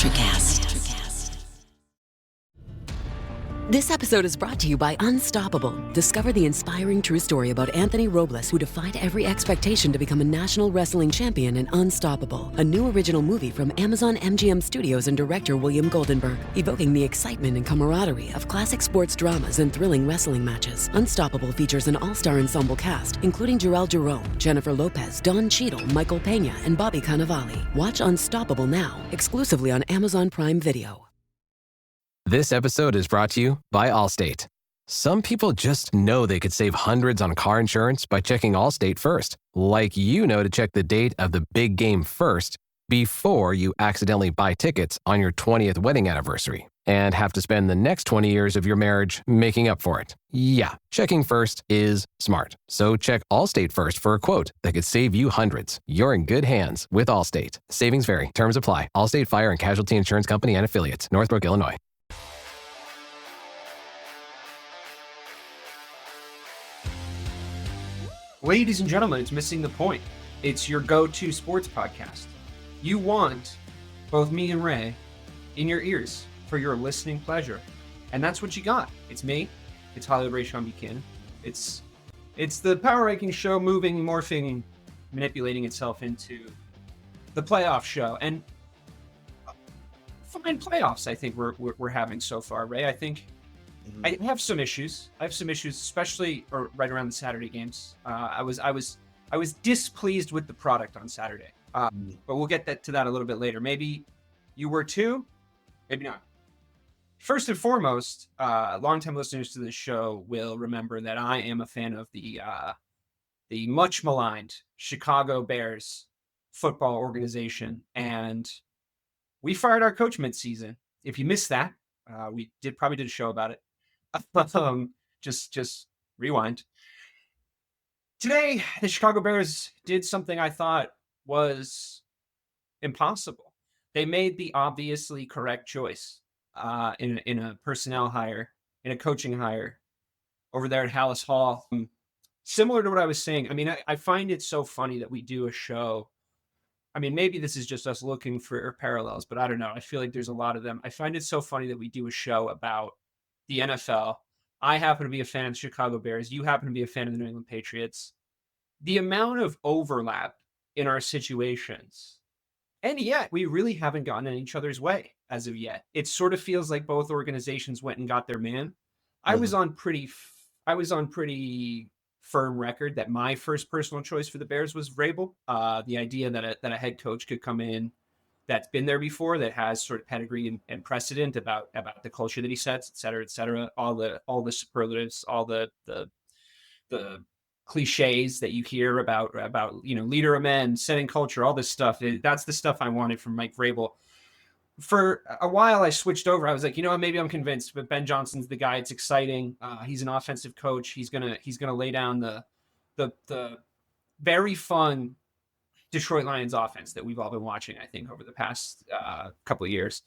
Electricast. This episode is brought to you by Unstoppable. Discover the inspiring true story about Anthony Robles, who defied every expectation to become a national wrestling champion in Unstoppable, a new original movie from Amazon MGM Studios and director William Goldenberg, evoking the excitement and camaraderie of classic sports dramas and thrilling wrestling matches. Unstoppable features an all-star ensemble cast, including Jarrell Jerome, Jennifer Lopez, Don Cheadle, Michael Pena, and Bobby Cannavale. Watch Unstoppable now, exclusively on Amazon Prime Video. This episode is brought to you by Allstate. Some people just know they could save hundreds on car insurance by checking Allstate first, like you know to check the date of the big game first before you accidentally buy tickets on your 20th wedding anniversary and have to spend the next 20 years of your marriage making up for it. Yeah, checking first is smart. So check Allstate first for a quote that could save you hundreds. You're in good hands with Allstate. Savings vary. Terms apply. Allstate Fire and Casualty Insurance Company and Affiliates. Northbrook, Illinois. Ladies and gentlemen, it's Missing the Point. It's your go-to sports podcast. You want both me and Ray in your ears for your listening pleasure. And that's what you got. It's me. It's Hollywood Rayshawn Buchanan. It's the Power Ranking show moving, morphing, manipulating itself into the playoff show. And fine playoffs, I think we're having so far, Ray. I think I have some issues. Especially right around the Saturday games. I was displeased with the product on Saturday, but we'll get to that a little bit later. Maybe you were too, maybe not. First and foremost, longtime listeners to this show will remember that I am a fan of the much maligned Chicago Bears football organization, and we fired our coach mid-season. If you missed that, we probably did a show about it. Just rewind. Today, the Chicago Bears did something I thought was impossible. They made the obviously correct choice in a personnel hire, in a coaching hire over there at Hallis Hall. Similar to what I was saying, I mean, I find it so funny that we do a show. I mean, maybe this is just us looking for parallels, but I don't know. I feel like there's a lot of them. I find it so funny that we do a show about the NFL. I happen to be a fan of the Chicago Bears. You happen to be a fan of the New England Patriots. The amount of overlap in our situations, and yet we really haven't gotten in each other's way as of yet. It sort of feels like both organizations went and got their man. I was on pretty firm record that my first personal choice for the Bears was Vrabel. The idea that a head coach could come in that's been there before, that has sort of pedigree and precedent about the culture that he sets, et cetera, all the superlatives, all the cliches that you hear about leader of men, setting culture, all this stuff. That's the stuff I wanted from Mike Vrabel. For a while, I switched over. I was like, maybe I'm convinced, but Ben Johnson's the guy. It's exciting. He's an offensive coach. He's gonna lay down the very fun Detroit Lions offense that we've all been watching, I think, over the past couple of years.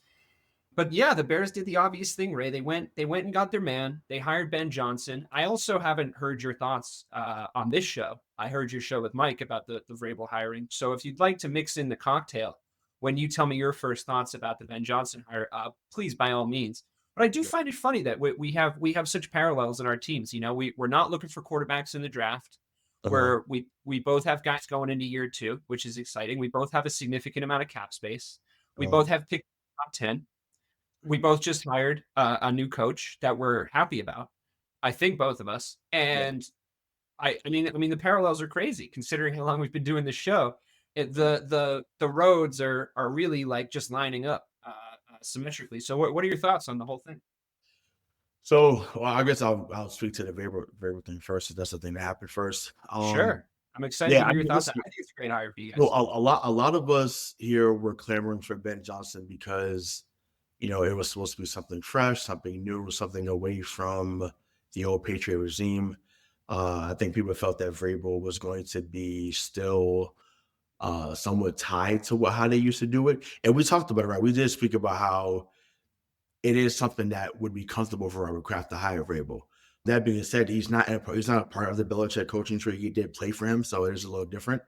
But yeah, the Bears did the obvious thing, Ray. They went and got their man. They hired Ben Johnson. I also haven't heard your thoughts on this show. I heard your show with Mike about the Vrabel hiring. So if you'd like to mix in the cocktail when you tell me your first thoughts about the Ben Johnson hire, please, by all means. But I do find it funny that we have such parallels in our teams. We're not looking for quarterbacks in the draft. Where we both have guys going into year 2, which is exciting. We both have a significant amount of cap space. We both have picked top 10. We both just hired a new coach that we're happy about. I think both of us. And I mean, the parallels are crazy considering how long we've been doing this show. The roads are really like just lining up symmetrically. So what are your thoughts on the whole thing? So, I guess I'll speak to the Vrabel thing first. If that's the thing that happened first. Sure, I'm excited to hear your thoughts. I think it's a great hire for you guys. So a lot of us here were clamoring for Ben Johnson because it was supposed to be something fresh, something new, something away from the old Patriot regime. I think people felt that Vrabel was going to be still somewhat tied to how they used to do it, and we talked about it. Right, we did speak about how it is something that would be comfortable for Robert Kraft to hire Vrabel. That being said, he's not a part of the Belichick coaching tree. He did play for him, so it is a little different.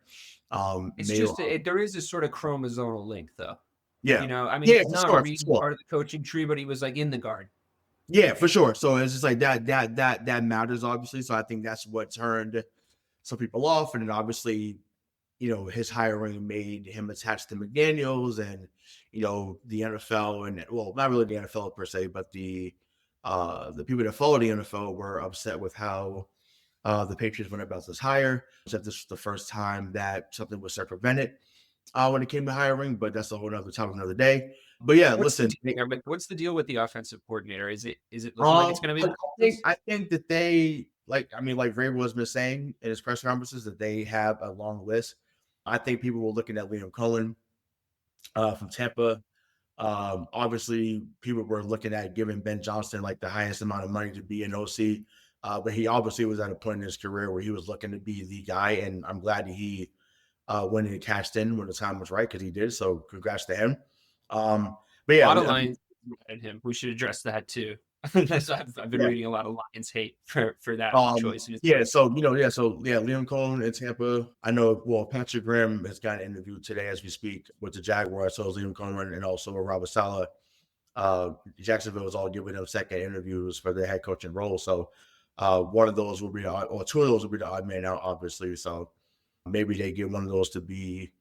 It's just there is a sort of chromosomal link, though. Yeah. You know, I mean, Yeah, he's for not sure, for really sure. part of the coaching tree, but he was like in the guard. Yeah, for sure. So it's just like that matters, obviously. So I think that's what turned some people off. And then obviously, his hiring made him attached to McDaniels and, the NFL and, well, not really the NFL per se, but the people that follow the NFL were upset with how the Patriots went about this hire. Said this was the first time that something was circumvented when it came to hiring, but that's a whole other topic another day. But yeah, listen. What's the deal with the offensive coordinator? Is it looking like it's going to be? I think that they like Vrabel has been saying in his press conferences that they have a long list. I think people were looking at Liam Cohen from Tampa. Obviously, people were looking at giving Ben Johnson like the highest amount of money to be an OC, but he obviously was at a point in his career where he was looking to be the guy, and I'm glad that he went and cashed in when the time was right because he did. So congrats to him. But A yeah, lot of Lions at him. We should address that too. I've been reading a lot of Lions hate for that choice. Yeah, so Liam Cohen in Tampa. I know. Well, Patrick Graham has got an interview today as we speak with the Jaguars. So is Liam Cohen and also Robert Saleh. Jacksonville is all giving them second interviews for their head coaching role. So one of those will be, or two of those will be the odd man out, obviously. So maybe they get one of those to be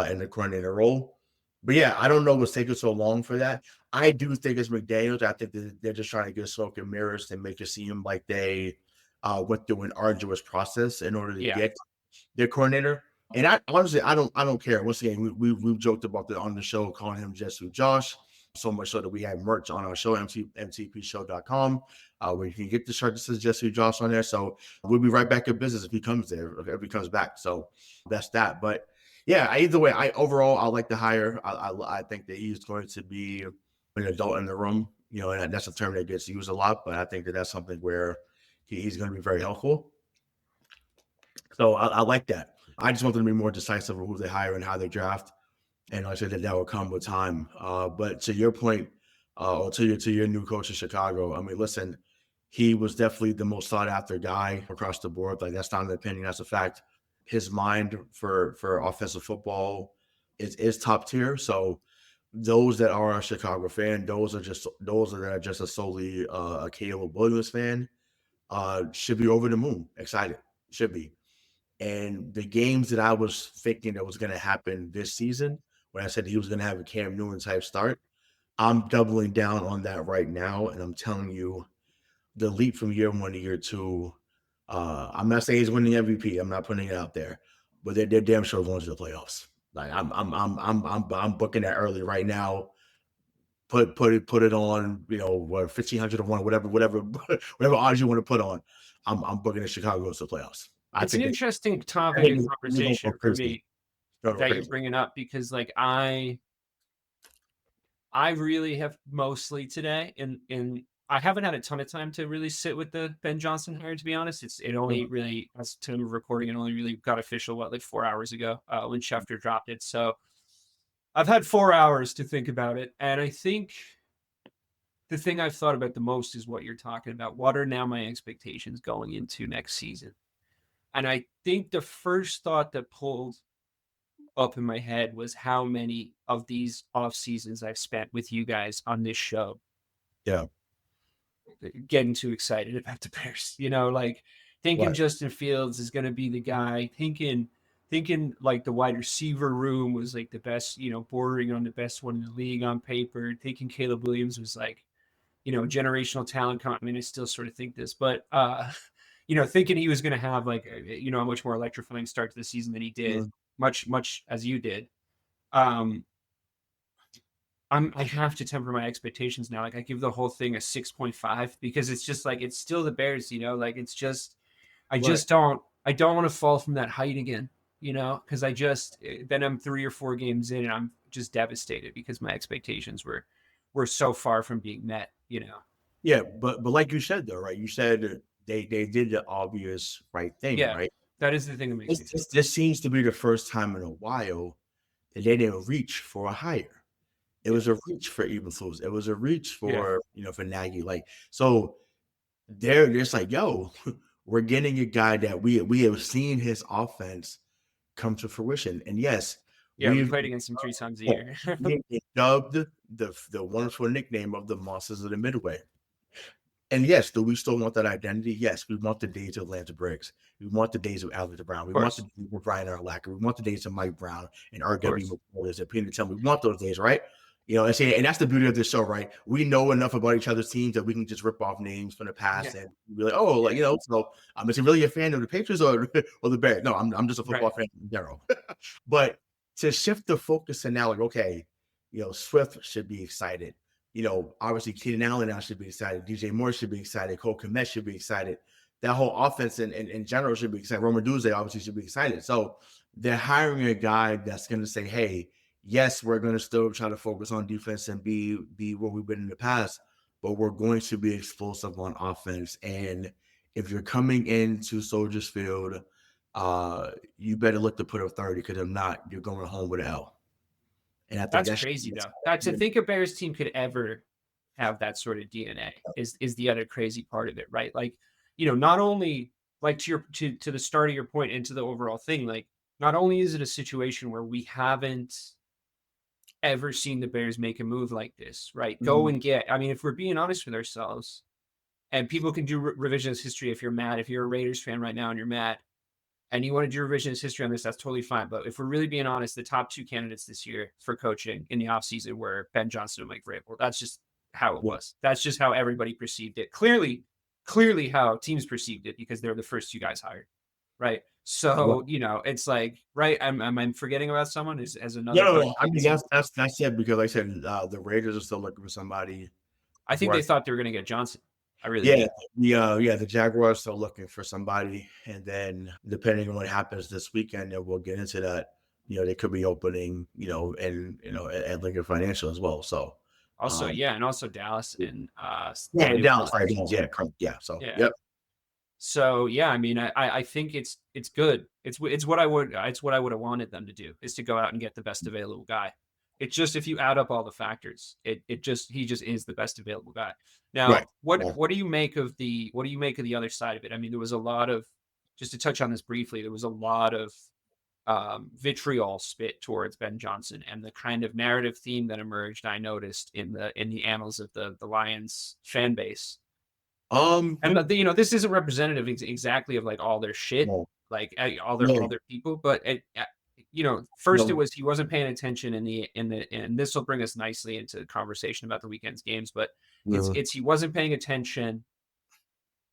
in the coordinator role. But yeah, I don't know what's taking so long for that. I do think it's McDaniels. I think that they're just trying to get smoke and mirrors and make it seem like they went through an arduous process in order to get their coordinator. And I honestly, I don't care. Once again, we've joked about that on the show, calling him Jesu Josh. So much so that we have merch on our show, mtpshow.com, where you can get the shirt that says Jesu Josh on there. So we'll be right back in business if he comes there, if he comes back. So that's that. But yeah, either way, I like the hire. I think that he's going to be an adult in the room, and that's a term that gets used a lot, but I think that that's something where he's going to be very helpful. So I like that. I just want them to be more decisive of who they hire and how they draft. And I said that will come with time. But to your point, or to your new coach in Chicago, I mean, listen, he was definitely the most sought after guy across the board. Like, that's not an opinion, that's a fact. His mind for offensive football is top tier. So those that are a Chicago fan, those that are just a solely a Caleb Williams fan, should be over the moon, excited, should be. And the games that I was thinking that was going to happen this season, when I said he was going to have a Cam Newton type start, I'm doubling down on that right now, and I'm telling you, the leap from year one to year two. I'm not saying he's winning MVP. I'm not putting it out there, but they're damn sure going to the playoffs. Like, I'm booking that early right now. Put it on, 1,500 to 1, whatever odds you want to put on. I'm booking the Chicago goes to the playoffs. It's an interesting topic of conversation for me that you're bringing up, because like I really have mostly today, and I haven't had a ton of time to really sit with the Ben Johnson hire, to be honest. It only really, as to recording, it only really got official like 4 hours ago when Schefter dropped it. So I've had 4 hours to think about it, and I think the thing I've thought about the most is what you're talking about. What are now my expectations going into next season? And I think the first thought that pulled up in my head was how many of these off seasons I've spent with you guys on this show. Yeah. Getting too excited about the Bears, like thinking Right. Justin Fields is going to be the guy, thinking like the wide receiver room was like the best, bordering on the best one in the league on paper, thinking Caleb Williams was like, generational talent. I mean, I still sort of think this, but, thinking he was going to have like, a much more electrifying start to the season than he did, much as you did. I have to temper my expectations now. Like, I give the whole thing a 6.5 because it's just like, it's still the Bears, like it's just, I don't want to fall from that height again, because then I'm 3 or 4 games in and I'm just devastated because my expectations were so far from being met, Yeah, but like you said though, right? You said they did the obvious right thing, right? That is the thing that makes me feel. This seems to be the first time in a while that they didn't reach for a hire. It was a reach for Eberflus. It was a reach for for Nagy. Like, so they're just like, yo, we're getting a guy that we have seen his offense come to fruition. And yes, Yeah, we We've played against them 3 times a year. been dubbed the wonderful nickname of the Monsters of the Midway. And yes, do we still want that identity? Yes, we want the days of Atlanta Briggs. We want the days of Alex Brown. We want the days of Brian Urlacher. We want the days of Mike Brown and R.W. McCoy and Peter Tillman. We want those days, right? And that's the beauty of this show, right? We know enough about each other's teams that we can just rip off names from the past and be like, so is he really a fan of the Patriots or the Bears? No, I'm just a football fan in general. But to shift the focus and now, like, okay, Swift should be excited. Obviously Keenan Allen now should be excited. DJ Moore should be excited. Cole Kmet should be excidet. That whole offense in general should be excited. Roman Duze obviously should be excited. So they're hiring a guy that's going to say, hey, yes, we're going to still try to focus on defense and be where we've been in the past, but we're going to be explosive on offense. And if you're coming into Soldiers Field, you better look to put up 30, because if not, you're going home with an L. And I think that's crazy, though. To think a Bears team could ever have that sort of DNA is the other crazy part of it, right? Like, not only like to the start of your point into the overall thing, like not only is it a situation where we haven't ever seen the Bears make a move like this, right? Mm-hmm. Go and get, I mean, if we're being honest with ourselves, and people can do revisionist history if you're mad, if you're a Raiders fan right now and you're mad, and you want to do revisionist history on this, that's totally fine. But if we're really being honest, the top 2 candidates this year for coaching in the offseason were Ben Johnson and Mike Vrabel. That's just how it was. That's just how everybody perceived it. Clearly how teams perceived it, because they're the first 2 guys hired, right? So, it's like, right, am I forgetting about someone as another? No, I mean, that's it, because like I said, the Raiders are still looking for somebody. I think they thought they were going to get Johnson. I really do. The Jaguars still looking for somebody, and then depending on what happens this weekend, and we'll get into that. They could be opening, at Lincoln Financial as well. So also, and also Dallas and Dallas, right? Yeah. So yep. So I mean, I think it's good. It's what I would have wanted them to do, is to go out and get the best available guy. It's just, if you add up all the factors, he just is the best available guy. Now, what do you make of the other side of it? I mean, there was a lot of, just to touch on this briefly, there was a lot of vitriol spit towards Ben Johnson, and the kind of narrative theme that emerged, I noticed in the annals of the Lions fan base. And this isn't representative exactly of like all their shit, like all their people, but first it was he wasn't paying attention and this will bring us nicely into the conversation about the weekend's games, but it's he wasn't paying attention.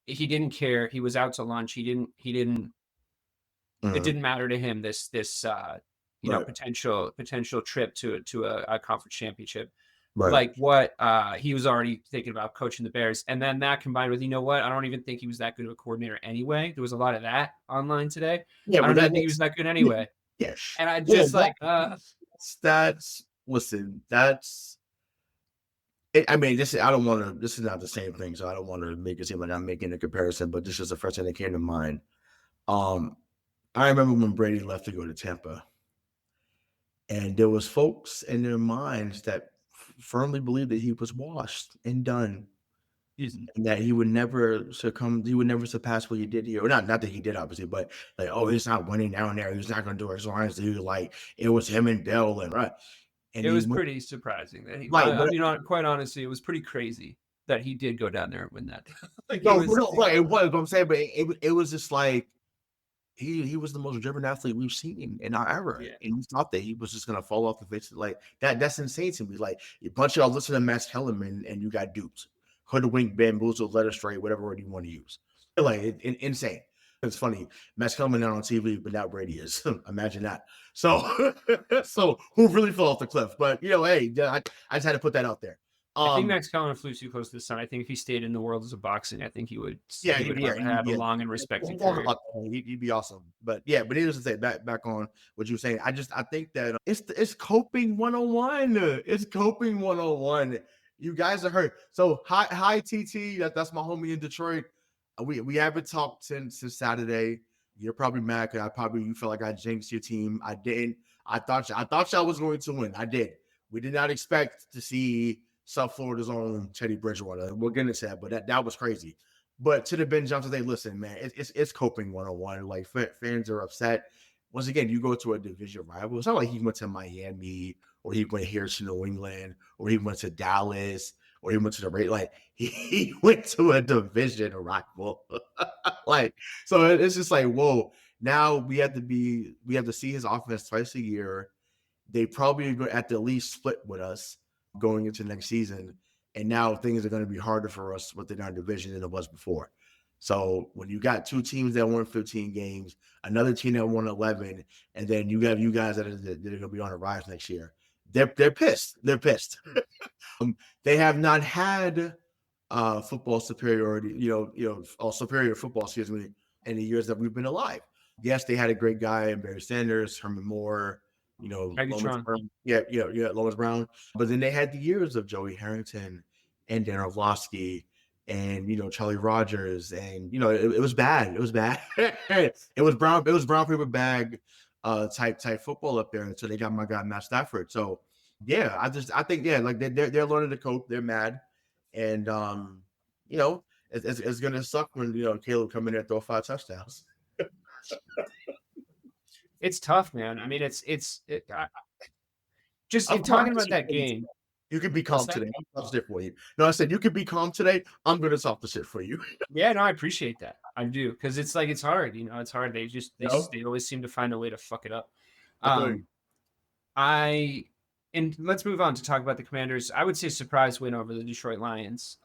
He didn't care. He was out to lunch. He didn't it didn't matter to him, this potential trip to a conference championship. Right. Like what he was already thinking about coaching the Bears. And then that combined with, I don't even think he was that good of a coordinator anyway. There was a lot of that online today. I don't think he was that good anyway. Yes. And I just I mean, this is not the same thing, so I don't want to make it seem like I'm making a comparison, but this is the first thing that came to mind. I remember when Brady left to go to Tampa, and there was folks in their minds that firmly believed that he was washed and done, and that he would never surpass what he did here. Or not that he did, obviously, but like, he's not winning down there. He's not going to do it as long as he was like, it was him and Bell and right. And it was pretty surprising that he, quite honestly, it was pretty crazy that he did go down there and win that. It was. I'm saying, but it was just like, he was the most driven athlete we've seen in our era. Yeah. And we thought that he was just going to fall off the face. Like that's insane to me. Like a bunch of y'all listen to Max Kellerman and you got duped. Hoodwinked, bamboozled, led astray, whatever word you want to use. Like insane. It's funny. Max Kellerman not on TV, but now Brady is. Imagine that. So who really fell off the cliff? But hey, I just had to put that out there. I think Max Kellerman flew too close to the sun. I think if he stayed in the world as a boxing, I think he would have a long and respected career. He'd be awesome. But needless to say, back on what you were saying, I think that it's coping 101. It's coping 101. You guys are hurt. So hi TT. That's my homie in Detroit. We haven't talked since Saturday. You're probably mad because you feel like I jinxed your team. I didn't. I thought y'all was going to win. I did. We did not expect to see South Florida's own Teddy Bridgewater. We're gonna say that, but that was crazy. But to the Ben Johnson, listen, man, it's coping 101. Like fans are upset. once again, you go to a division rival. It's not like he went to Miami or he went here to New England or he went to Dallas or he went to the Raiders. Like he went to a division rival. Like, so it's just like, whoa, now we have to see his offense twice a year. They probably go at the least split with us going into next season. And now things are going to be harder for us within our division than it was before. So when you got two teams that won 15 games, another team that won 11, and then you have you guys that are going to be on a rise next year, they're pissed. They're pissed. They have not had football superiority, superior football, excuse me, in the years that we've been alive. Yes, they had a great guy in Barry Sanders, Herman Moore, Lomas Brown. Lomas Brown. But then they had the years of Joey Harrington and Dan Orlovsky and Charlie Rogers, and it was bad. It was bad. It was brown paper bag type football up there until they got my guy Matt Stafford. So yeah, I think like they're learning to cope. They're mad, and it's gonna suck when Caleb come in there and throw 5 touchdowns. It's tough, man. I mean, just in talking about that game. You can be calm today. I'll talk shit for you. No, I said you can be calm today. I'm gonna talk the shit for you. Yeah, no, I appreciate that. I do, because it's like it's hard. It's hard. They always seem to find a way to fuck it up. And let's move on to talk about the Commanders. I would say surprise win over the Detroit Lions.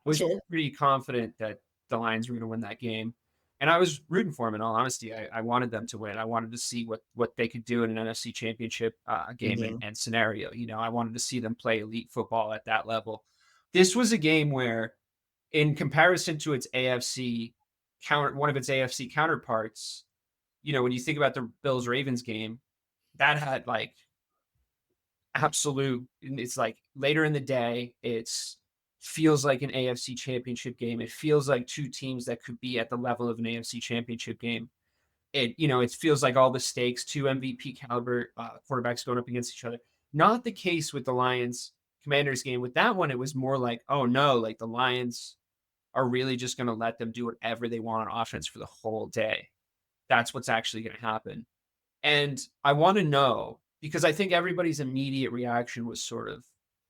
Was pretty confident that the Lions were going to win that game. And I was rooting for them, in all honesty. I wanted them to win. I wanted to see what they could do in an NFC championship game and scenario. I wanted to see them play elite football at that level. This was a game where, in comparison to its one of its AFC counterparts, when you think about the Bills-Ravens game, that had like absolute, it's like later in the day, feels like an AFC championship game. It feels like two teams that could be at the level of an AFC championship game. It feels like all the stakes, 2 MVP caliber quarterbacks going up against each other. Not the case with the Lions Commanders game. With that one, it was more like, oh no, like the Lions are really just going to let them do whatever they want on offense for the whole day. That's what's actually going to happen. And I want to know, because I think everybody's immediate reaction was sort of,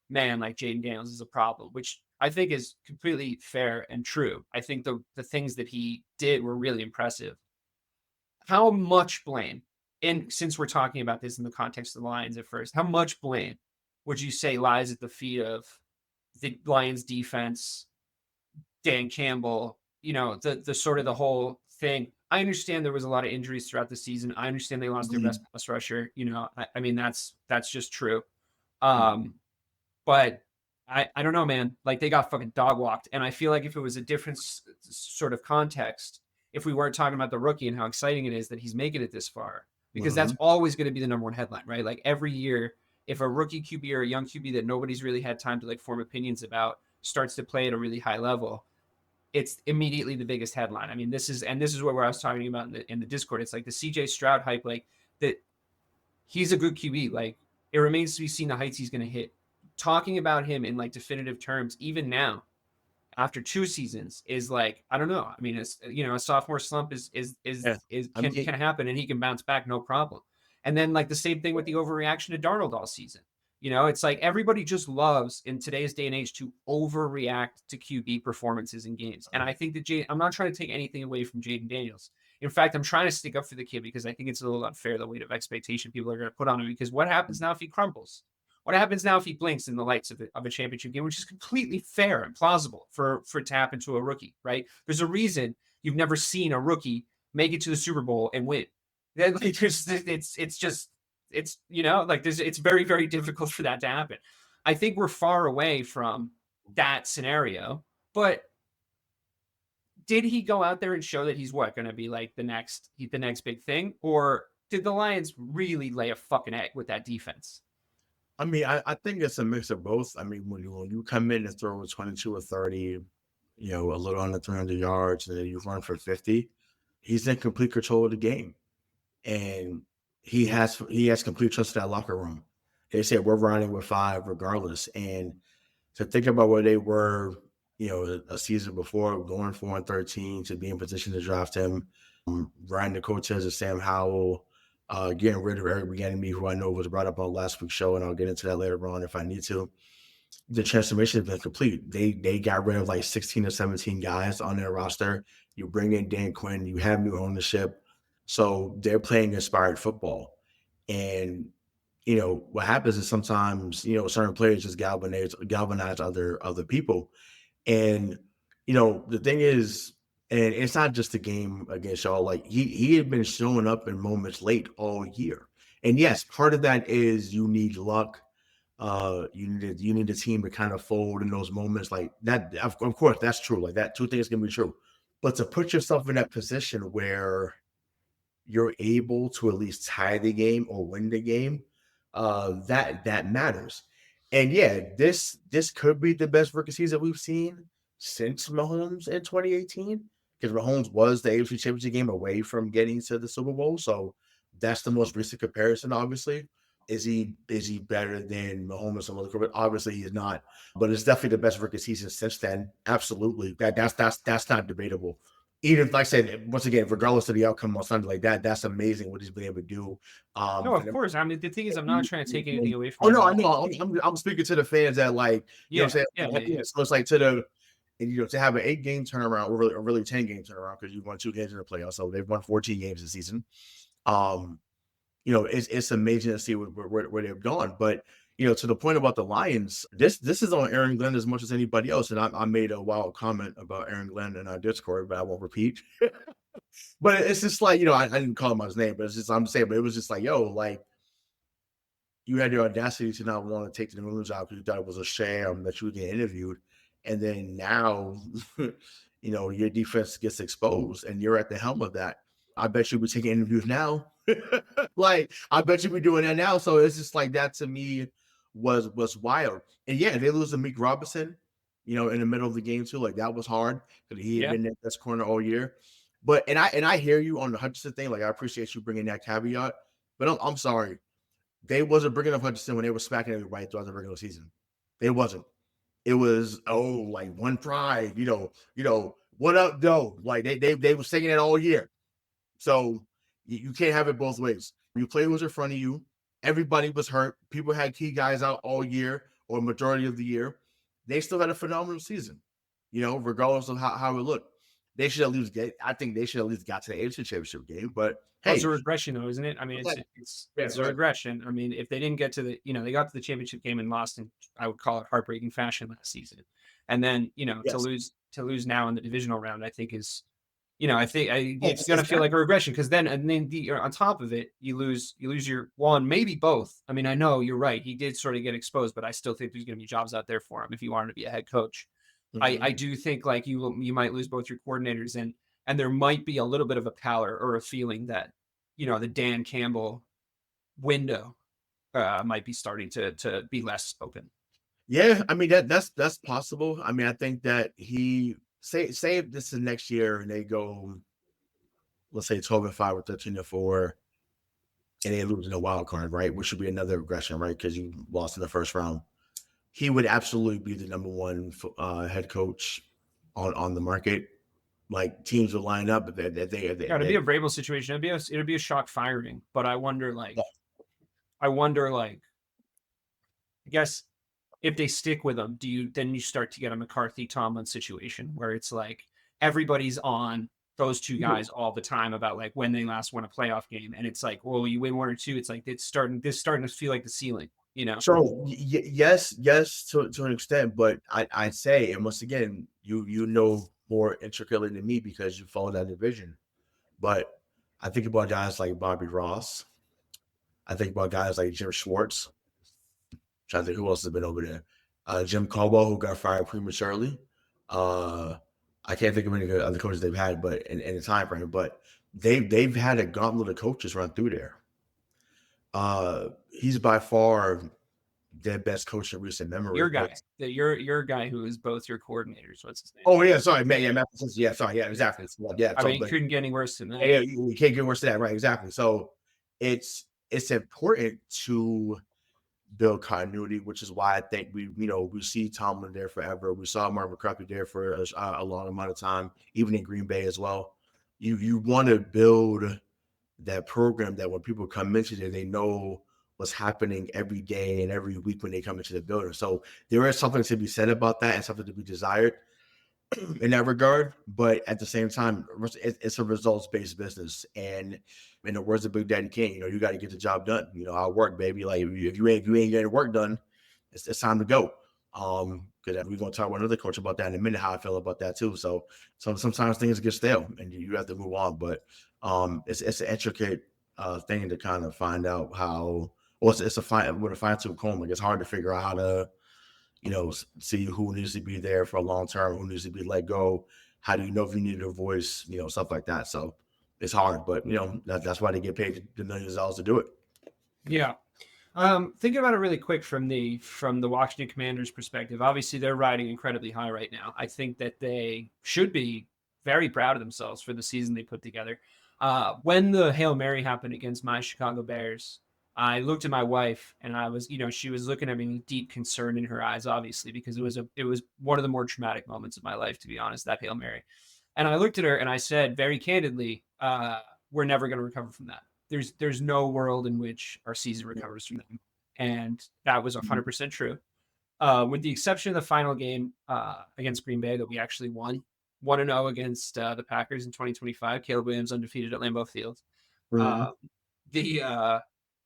man, like Jayden Daniels is a problem, which I think is completely fair and true. I think the things that he did were really impressive. How much blame, and since we're talking about this in the context of the Lions at first, how much blame would you say lies at the feet of the Lions defense, Dan Campbell, the sort of the whole thing? I understand there was a lot of injuries throughout the season. I understand they lost their best pass rusher. I mean, that's just true. But I don't know, man. Like, they got fucking dog walked. And I feel like if it was a different sort of context, if we weren't talking about the rookie and how exciting it is that he's making it this far, because that's always going to be the number one headline, right? Like, every year, if a rookie QB or a young QB that nobody's really had time to like form opinions about starts to play at a really high level, it's immediately the biggest headline. I mean, this is where I was talking about in the Discord. It's like the CJ Stroud hype, like that he's a good QB. Like, it remains to be seen the heights he's going to hit. Talking about him in like definitive terms, even now, after 2 seasons, is like, I don't know. I mean, it's, a sophomore slump can happen, and he can bounce back no problem. And then like the same thing with the overreaction to Darnold all season. It's like everybody just loves in today's day and age to overreact to QB performances in games. And I think that I'm not trying to take anything away from Jayden Daniels. In fact, I'm trying to stick up for the kid, because I think it's a little unfair, the weight of expectation people are going to put on him. Because what happens now if he crumbles? What happens now if he blinks in the lights of a championship game, which is completely fair and plausible for it to happen to a rookie, right? There's a reason you've never seen a rookie make it to the Super Bowl and win. It's very, very difficult for that to happen. I think we're far away from that scenario, but did he go out there and show that he's going to be like the next big thing? Or did the Lions really lay a fucking egg with that defense? I mean, I think it's a mix of both. I mean, when you come in and throw 22 or 30, a little under 300 yards, and then you run for 50, he's in complete control of the game. And he has complete trust in that locker room. They said, we're running with 5 regardless. And to think about where they were, a season before, going 4-13, to be in position to draft him, riding the coattails of Sam Howell, getting rid of Eric Bieniemy, who I know was brought up on last week's show, and I'll get into that later on if I need to. The transformation has been complete. They got rid of like 16 or 17 guys on their roster. You bring in Dan Quinn, you have new ownership. So they're playing inspired football. And what happens is sometimes, certain players just galvanize other people. And the thing is, and it's not just the game against y'all, like he had been showing up in moments late all year. And yes, part of that is you need luck. You need a team to kind of fold in those moments like that. Of course, that's true. Like that, two things can be true. But to put yourself in that position where you're able to at least tie the game or win the game, that matters. And yeah, this could be the best rookie season we've seen since Mahomes in 2018, because Mahomes was the AFC Championship game away from getting to the Super Bowl. So that's the most recent comparison, obviously. Is he better than Mahomes and Malik? Obviously, he is not. But it's definitely the best rookie season since then. Absolutely, that's not debatable. Even like I said, once again, regardless of the outcome on Sunday, like that's amazing what he's been able to do. No, of course. I mean, the thing is, I'm not trying to take anything away from. Oh no, I know. I'm speaking to the fans that like, you know what I'm saying? Yeah. So it's like to have an 8-game turnaround, or really 10-game turnaround, because you won 2 games in the playoffs, so they've won 14 games this season. It's amazing to see where they've gone. But to the point about the Lions, this is on Aaron Glenn as much as anybody else. And I made a wild comment about Aaron Glenn in our Discord, but I won't repeat. But it's just like, I didn't call him by his name, but it's just, I'm saying, but it was just like, like, you had the audacity to not want to take the news out because you thought it was a sham that you would get interviewed. And then now, your defense gets exposed and you're at the helm of that. I bet you would be taking interviews now. Like, I bet you be doing that now. So it's just like that to me was wild. And yeah, they lose to Meek Robinson, in the middle of the game too. Like that was hard because he had been in this corner all year. But and I hear you on the Hutchinson thing. Like I appreciate you bringing that caveat. But I'm sorry, they wasn't bringing up Hutchinson when they were smacking everybody throughout the regular season. They wasn't. It was like one pride, what up, though? Like they were singing it all year. So you can't have it both ways. You play who was in front of you. Everybody was hurt. People had key guys out all year or majority of the year. They still had a phenomenal season, regardless of how it looked. They should at least I think they should at least got to the AFC Championship game. But hey, it's a regression, though, isn't it? I mean, it's a regression. I mean, if they didn't get to they got to the championship game and lost in, I would call it heartbreaking fashion last season, and then to lose now in the divisional round, I think is. I think it's going to feel like a regression because then on top of it, you lose your one, maybe both. I mean, I know you're right. He did sort of get exposed, but I still think there's going to be jobs out there for him if you wanted to be a head coach. Mm-hmm. I do think like you might lose both your coordinators and there might be a little bit of a pallor or a feeling that, the Dan Campbell window might be starting to be less open. Yeah. I mean, that's possible. I mean, I think that say if this is next year and they go, let's say 12-5 or 13-4, and they lose in a wild card, right? Which would be another regression, right? Because you lost in the first round. He would absolutely be the number one head coach on the market. Like teams would line up, but it'd be a Vrabel situation. It'd be a shock firing. But I wonder, I guess. If they stick with them, then you start to get a McCarthy Tomlin situation where it's like everybody's on those two guys all the time about like when they last won a playoff game, and it's like, well, you win 1 or 2, it's like it's starting to feel like the ceiling, So yes, to an extent, but I'd say, and once again, you know more intricately than me because you follow that division. But I think about guys like Bobby Ross. I think about guys like Jim Schwartz. Trying to think who else has been over there. Jim Caldwell, who got fired prematurely. I can't think of any other coaches they've had, but in the time frame. But they've had a gauntlet of coaches run through there. He's by far their best coach in recent memory. Your guy who is both your coordinators. What's his name? Oh yeah, sorry, man. Yeah, sorry, yeah, exactly. Yeah, I mean, it couldn't get any worse than that. Yeah, you can't get worse than that, right? Exactly. So it's important to build continuity, which is why I think we see Tomlin there forever. We saw Mark McCarthy there for a long amount of time, even in Green Bay as well. You want to build that program that when people come into there, they know what's happening every day and every week when they come into the building. So there is something to be said about that and something to be desired in that regard. But at the same time, it's a results-based business. And in the words of Big Daddy King, you got to get the job done. I'll work, baby. Like if you ain't getting work done, it's time to go. Because we're gonna talk about another coach about that in a minute, how I feel about that too. So sometimes things get stale and you have to move on. But it's an intricate thing to kind of find out how. Well, it's a with a fine-tooth comb. Like it's hard to figure out how to see who needs to be there for a long term, who needs to be let go. How do you know if you need a voice, stuff like that. So it's hard, but that's why they get paid the millions of dollars to do it. Yeah. Thinking about it really quick from the Washington Commanders perspective, obviously they're riding incredibly high right now. I think that they should be very proud of themselves for the season they put together. When the Hail Mary happened against my Chicago Bears, I looked at my wife and I was, she was looking at me with deep concern in her eyes, obviously, because it was one of the more traumatic moments of my life, to be honest, that Hail Mary. And I looked at her and I said very candidly, we're never going to recover from that. There's no world in which our season recovers from them. And that was 100% true. With the exception of the final game against Green Bay that we actually won, 1-0 against the Packers in 2025, Caleb Williams undefeated at Lambeau Field.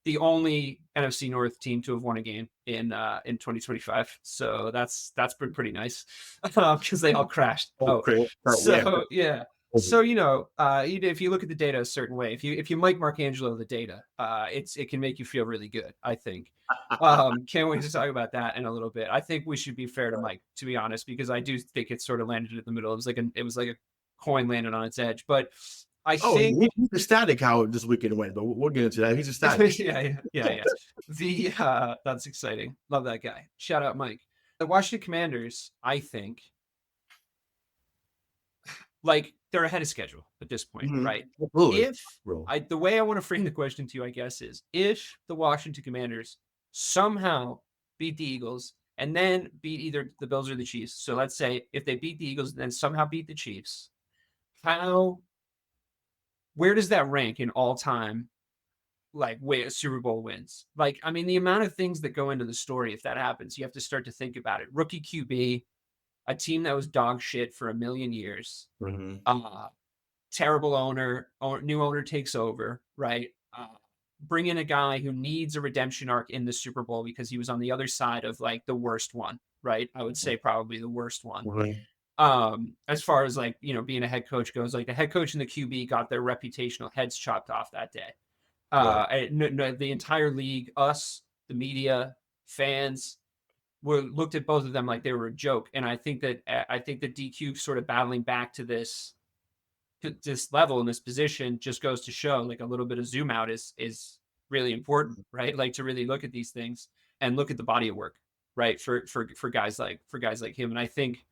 The only NFC North team to have won a game in 2025. So that's been pretty nice because they all crashed. Yeah. So, if you look at the data a certain way, if you Mike Marcangelo the data, it can make you feel really good, I think. Can't wait to talk about that in a little bit. I think we should be fair to Mike, to be honest, because I do think it sort of landed in the middle. It was like a coin landed on its edge. But I think he's ecstatic how this weekend went, but we'll get into that. He's ecstatic. yeah. That's exciting. Love that guy. Shout out Mike. The Washington Commanders, I think, like they're ahead of schedule at this point, right? Absolutely. The way I want to frame the question to you, I guess, is if the Washington Commanders somehow beat the Eagles and then beat either the Bills or the Chiefs. So let's say if they beat the Eagles and then somehow beat the Chiefs, where does that rank in all time, like Super Bowl wins? Like, I mean, the amount of things that go into the story, if that happens, you have to start to think about it. Rookie QB, a team that was dog shit for a million years. Terrible owner, new owner takes over, right? Bring in a guy who needs a redemption arc in the Super Bowl because he was on the other side of like the worst one, right? I would say probably the worst one. As far as like, being a head coach goes, like the head coach and the QB got their reputational heads chopped off that day. The entire league, us, the media, fans, looked at both of them like they were a joke. And I think that DQ sort of battling back to this level in this position just goes to show like a little bit of zoom out is really important, right? Like to really look at these things and look at the body of work, right? For guys like him. And I think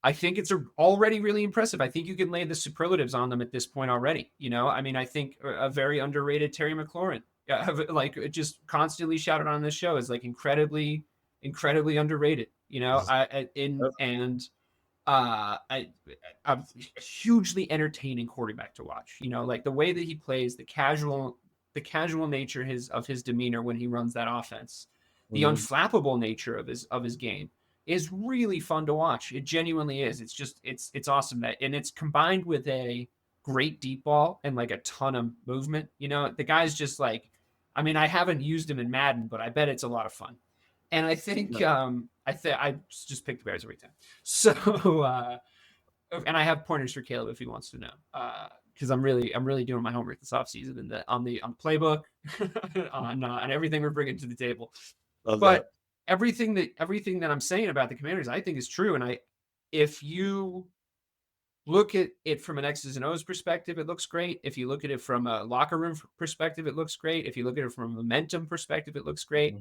it's already really impressive. I think you can lay the superlatives on them at this point already. I mean, I think a very underrated Terry McLaurin, like just constantly shouted on this show, is like incredibly underrated. I'm hugely entertaining quarterback to watch. Like the way that he plays, the casual nature of his demeanor when he runs that offense, the unflappable nature of his game is really fun to watch. It genuinely is. It's just it's awesome and it's combined with a great deep ball and like a ton of movement. The guy's just like, I mean, I haven't used him in Madden, but I bet it's a lot of fun. And I think I just pick the Bears every time. So and I have pointers for Caleb if he wants to know. Because I'm really doing my homework this offseason and on the playbook on everything we're bringing to the table. But everything that I'm saying about the Commanders, I think is true. And if you look at it from an X's and O's perspective, it looks great. If you look at it from a locker room perspective, it looks great. If you look at it from a momentum perspective, it looks great.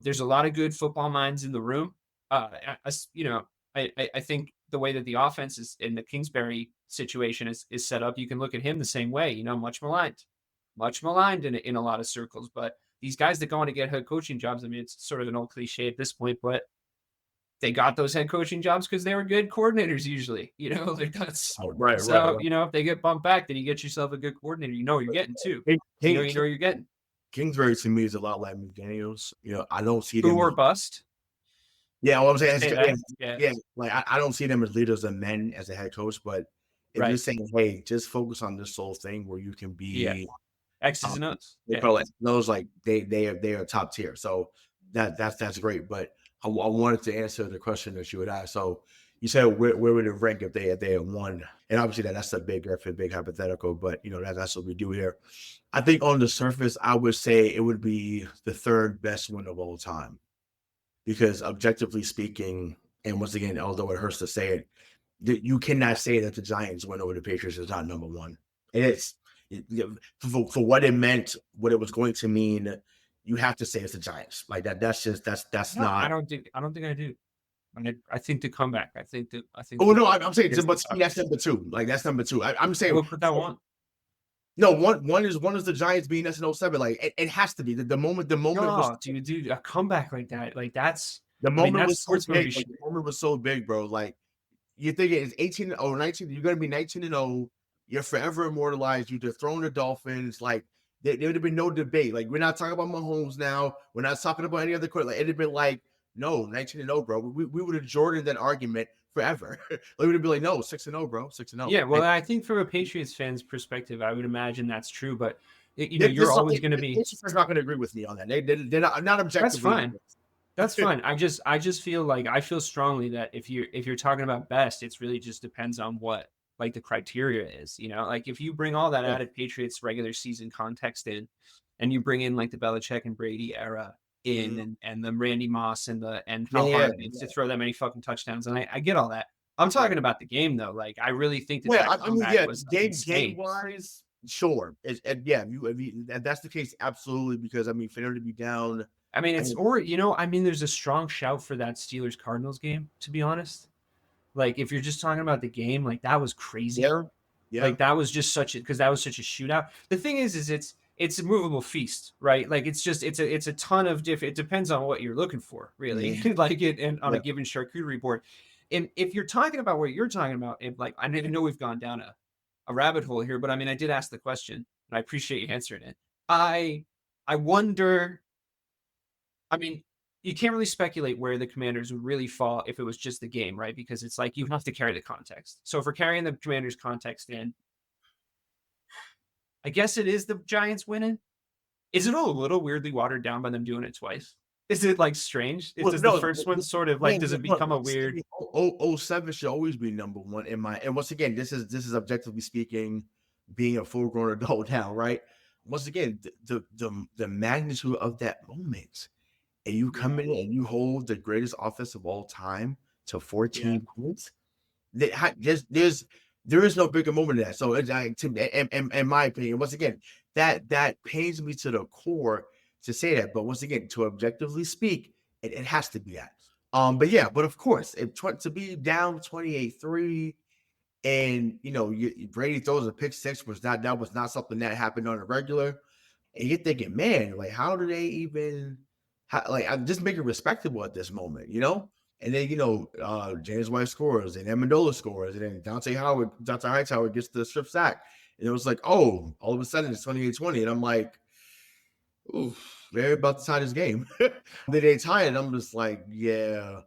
There's a lot of good football minds in the room. I think the way that the offense is in the Kingsbury situation is set up, you can look at him the same way. Much maligned in a lot of circles. But these guys that go on to get head coaching jobs, I mean, it's sort of an old cliche at this point, but they got those head coaching jobs because they were good coordinators usually, like that's Right. so, if they get bumped back, then you get yourself a good coordinator, you're getting too. You know you're getting. Kingsbury to me is a lot like McDaniels. I don't see them Who or bust. Yeah, what I'm saying is, Yeah. like I don't see them as leaders and men as a head coach, but if you're saying, hey, just focus on this whole thing where you can be X's and O's. Those like they are top tier. So that's great. But I wanted to answer the question that you would ask. So you said where would it rank if they had won? And obviously that's a big hypothetical, but that's what we do here. I think on the surface, I would say it would be the third best win of all time. Because objectively speaking, and once again, although it hurts to say it, you cannot say that the Giants win over the Patriots is not number one. And it's for what it meant, what it was going to mean. You have to say it's the Giants. Like that. That's No, not. I don't think I do. I think the comeback. I think. Oh no, I'm saying, but that's number two. Like that's number two. I'm saying. We'll put that one. No, one is the Giants being S07. Like it has to be the moment. The moment. No, dude, a comeback like that, like that's the moment was so big. The moment was so big, bro. Like you think it's 18 or 19. You're gonna be 19-0. You're forever immortalized. You dethroned the Dolphins. Like there would have been no debate. Like we're not talking about Mahomes now. We're not talking about any other quarter. Like it'd have been like no 19-0, bro. We would have Jordan that argument forever. We would have been like no 6-0, bro. 6-0. Yeah, well, I think from a Patriots fan's perspective, I would imagine that's true. But you're always going to be. Patriots not going to agree with me on that. They're not objective. That's fine. That's fine. I just feel like I feel strongly that if you're talking about best, it's really just depends on what like the criteria is. Like if you bring all that added Patriots regular season context in, and you bring in like the Belichick and Brady era in, and the Randy Moss and how hard it is to throw that many fucking touchdowns, and I get all that. I'm talking about the game though. Like I really think that was game wise, sure, and if that's the case, absolutely. Because for them to be down. There's a strong shout for that Steelers Cardinals game, to be honest. Like, if you're just talking about the game, like that was crazy. Yeah. Like that was just because that was such a shootout. The thing is it's a movable feast, right? Like it's a ton of it depends on what you're looking for, really. Like it and on a given charcuterie board. And if you're talking about what you're talking about, I didn't know we've gone down a rabbit hole here, but I did ask the question, and I appreciate you answering it. I wonder. You can't really speculate where the Commanders would really fall if it was just the game, right? Because it's like you have to carry the context. So if we're carrying the Commanders' context in, I guess it is the Giants winning. Is it a little weirdly watered down by them doing it twice? Is it like strange? The first one sort of like does it become a weird? 07 should always be number one in my. And once again, this is objectively speaking, being a full-grown adult now, right? Once again, the magnitude of that moment. And you come in and you hold the greatest offense of all time to 14 points. There is no bigger moment than that. So, in my opinion, once again, that pains me to the core to say that. But once again, to objectively speak, it has to be that. But of course, to be down 28-3, and Brady throws a pick six, that was not something that happened on a regular. And you're thinking, man, like how do they even? I'm just make it respectable at this moment, And then James White scores, and Amendola scores, and then Dante Hightower gets the strip sack, and it was like, oh, all of a sudden it's 28-20, and I'm like, ooh, they're about to tie this game. Then they tie it, and I'm just like, yeah,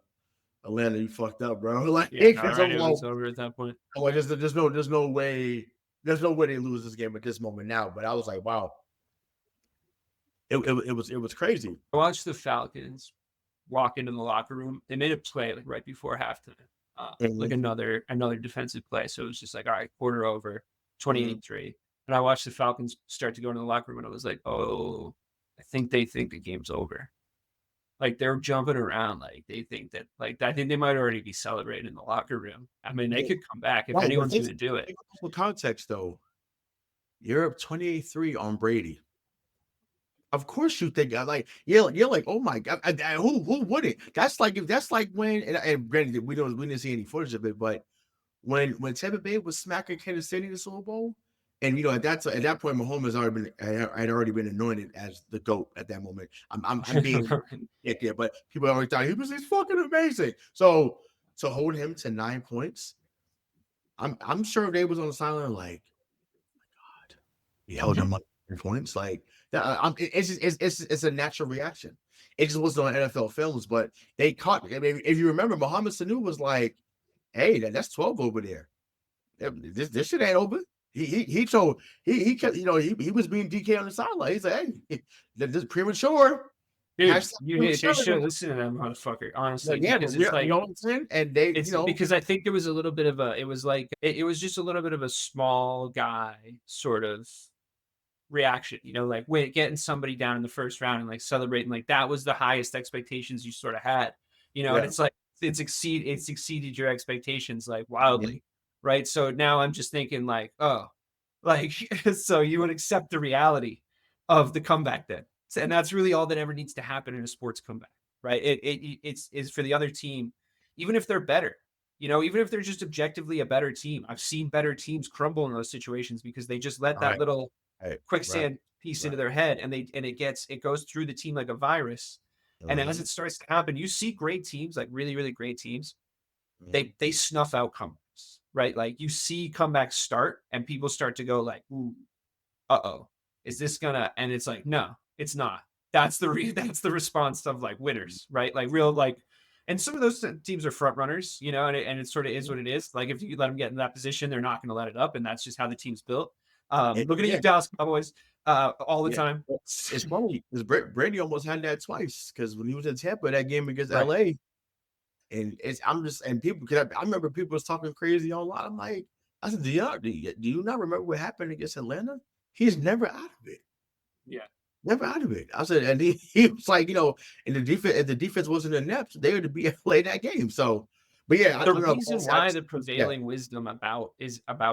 Atlanta, you fucked up, bro. Like, it's over at that point. I'm like, there's no way they lose this game at this moment now. But I was like, wow. It was crazy. I watched the Falcons walk into the locker room. They made a play like right before halftime, like another defensive play. So it was just like, all right, quarter over, 28-3. And I watched the Falcons start to go into the locker room, and I was like, oh, I think they think the game's over. Like they're jumping around, like they think that, like I think they might already be celebrating in the locker room. They could come back if anyone's going to do it. For context, though, you're up 28-3 on Brady. Of course you think you're like, oh my God, who wouldn't? That's like when and granted we didn't see any footage of it, but when Tampa Bay was smacking Kansas City in the Super Bowl And at that point, Mahomes had already been anointed as the GOAT at that moment. I'm being but people already thought he's fucking amazing. So to hold him to 9 points, I'm sure they was on the sideline like, God, he held him up 9 points. Like that, it's a natural reaction. It just wasn't on NFL films, but they caught. I mean, if you remember, Mohamed Sanu was like, "Hey, that's 12 over there. This shit ain't over." He told he kept he was being DK on the sideline. He's like, "Hey, this is premature." Dude, they should listen to that motherfucker, honestly, because it's like, you know what I'm saying? And they, it's because I think there was a little bit of it was just a little bit of a small guy sort of reaction, like getting somebody down in the first round and like celebrating, like that was the highest expectations you sort of had, and it's like it's exceeded your expectations like wildly, right? So now I'm just thinking like, oh, like so you would accept the reality of the comeback then, and that's really all that ever needs to happen in a sports comeback, right? It's for the other team, even if they're better. Even if they're just objectively a better team, I've seen better teams crumble in those situations because they just let that little quicksand piece into their head, and it goes through the team like a virus. And as it starts to happen, you see great teams, like really, really great teams, they snuff out comebacks, right? Like you see comebacks start and people start to go like, ooh, uh-oh, is this gonna, and it's like, no, it's not. That's the response of like winners, right? Like real, like, and some of those teams are front runners, and it sort of is what it is. Like if you let them get in that position, they're not going to let it up, and that's just how the team's built. Looking at you, Dallas Cowboys, all the time. It's funny because Brady almost had that twice because when he was in Tampa, that game against LA, and people. I remember people was talking crazy online. I'm like, I said, do you not remember what happened against Atlanta? He's never out of it. Yeah. Never out of it. I said, and he was like, and the defense, if the defense wasn't inept, they would be play that game. So, but yeah, the reason why the prevailing wisdom about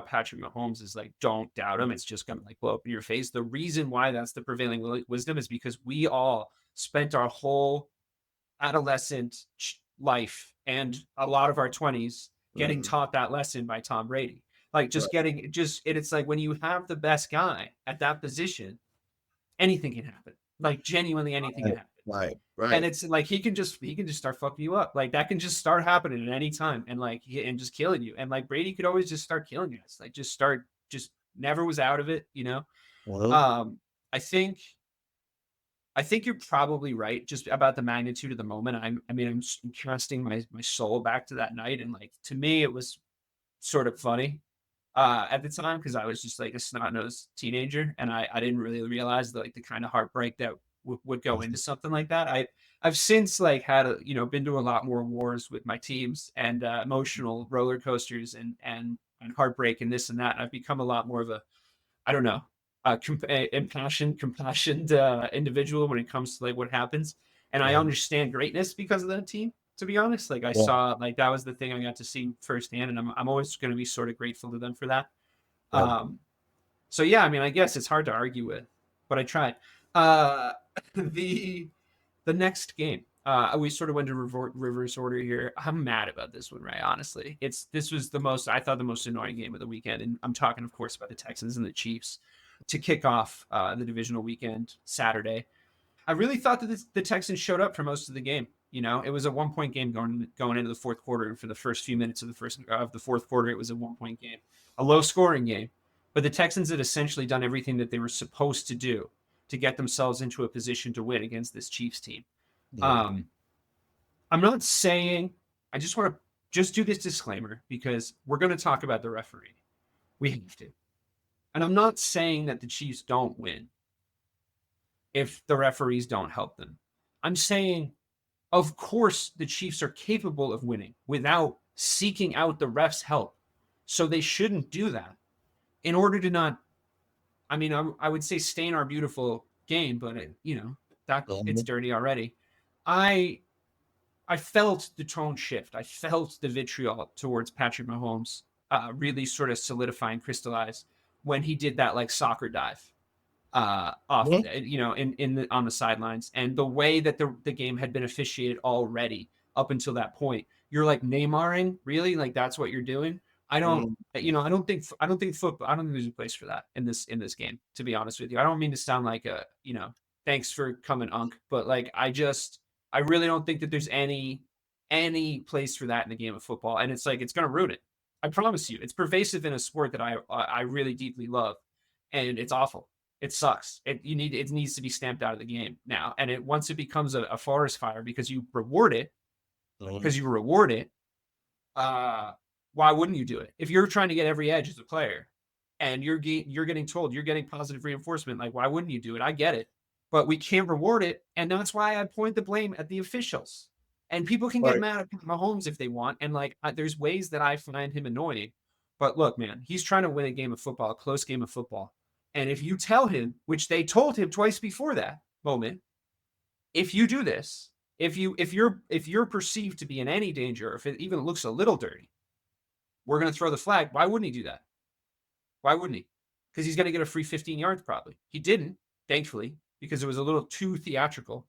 Patrick Mahomes is like, don't doubt him. It's just gonna like blow up in your face. The reason why that's the prevailing wisdom is because we all spent our whole adolescent life and a lot of our 20s getting taught that lesson by Tom Brady. Like it's like when you have the best guy at that position, anything can happen. Like genuinely anything can happen. Right. And it's like he can just start fucking you up. Like that can just start happening at any time and like and just killing you. And like Brady could always just start killing us. Like just never was out of it, Well, I think you're probably right just about the magnitude of the moment. I'm casting my soul back to that night, and like to me it was sort of funny at the time because I was just like a snot-nosed teenager, and I didn't really realize like the kind of heartbreak that would go into something like that. I've since like had been to a lot more wars with my teams and emotional roller coasters and heartbreak and this and that. And I've become a lot more of a, I don't know, compassioned individual when it comes to like what happens. And I understand greatness because of that team. To be honest, like I saw, like that was the thing I got to see firsthand, and I'm always going to be sort of grateful to them for that. So yeah, I guess it's hard to argue with, but I tried. The next game, we sort of went to reverse order here. I'm mad about this one, right? Honestly, this was the most annoying game of the weekend, and I'm talking, of course, about the Texans and the Chiefs to kick off the divisional weekend Saturday. I really thought that the Texans showed up for most of the game. It was a 1-point game going into the fourth quarter, and for the first few minutes of the fourth quarter, it was a 1-point game, a low scoring game. But the Texans had essentially done everything that they were supposed to do to get themselves into a position to win against this Chiefs team. Yeah. I'm not saying, I just want to do this disclaimer because we're going to talk about the referee. We have to. And I'm not saying that the Chiefs don't win if the referees don't help them. I'm saying, of course, the Chiefs are capable of winning without seeking out the refs' help. So they shouldn't do that in order to not, I would say stain our beautiful game, but it's dirty already. I felt the tone shift. I felt the vitriol towards Patrick Mahomes really sort of solidify and crystallize when he did that like soccer dive off, on the sidelines, and the way that the game had been officiated already up until that point. You're like Neymaring, really? Like that's what you're doing? I don't, I don't think football. I don't think there's a place for that in this game. To be honest with you, I don't mean to sound like a, thanks for coming, Unc, but like I really don't think that there's any place for that in the game of football, and it's like it's gonna ruin it. I promise you, it's pervasive in a sport that I really deeply love, and it's awful. It sucks. It needs to be stamped out of the game now, and once it becomes a forest fire because you reward it, uh, why wouldn't you do it? If you're trying to get every edge as a player and you're getting told you're getting positive reinforcement, like why wouldn't you do it? I get it, but we can't reward it. And that's why I point the blame at the officials. And people can get mad at Mahomes if they want. And like, there's ways that I find him annoying. But look, man, he's trying to win a game of football, a close game of football. And if you tell him, which they told him twice before that moment, if you do this, if you're perceived to be in any danger, or if it even looks a little dirty, we're going to throw the flag. Why wouldn't he do that? Why wouldn't he? Because he's going to get a free 15 yards probably. He didn't, thankfully, because it was a little too theatrical.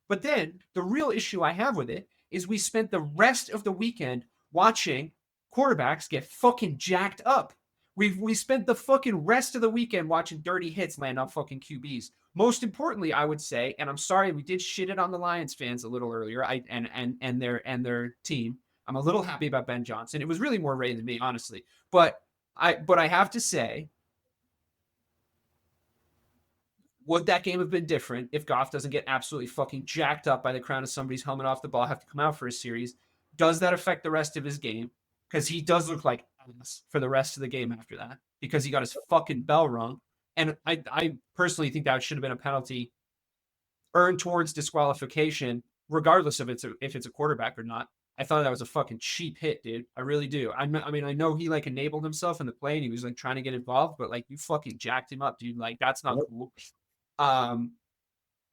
But then the real issue I have with it is we spent the rest of the weekend watching quarterbacks get fucking jacked up. We spent the fucking rest of the weekend watching dirty hits land on fucking QBs. Most importantly, I would say, and I'm sorry we did shit it on the Lions fans a little earlier, and their team. I'm a little happy about Ben Johnson. It was really more Ray than me, honestly. But I have to say, would that game have been different if Goff doesn't get absolutely fucking jacked up by the crown of somebody's helmet off the ball, have to come out for a series? Does that affect the rest of his game? Because he does look like ass for the rest of the game after that, because he got his fucking bell rung. And I personally think that should have been a penalty earned towards disqualification, regardless of if it's a quarterback or not. I thought that was a fucking cheap hit, dude. I really do. I mean, I know he like enabled himself in the play and he was like trying to get involved, but like you fucking jacked him up, dude. Like that's not cool. And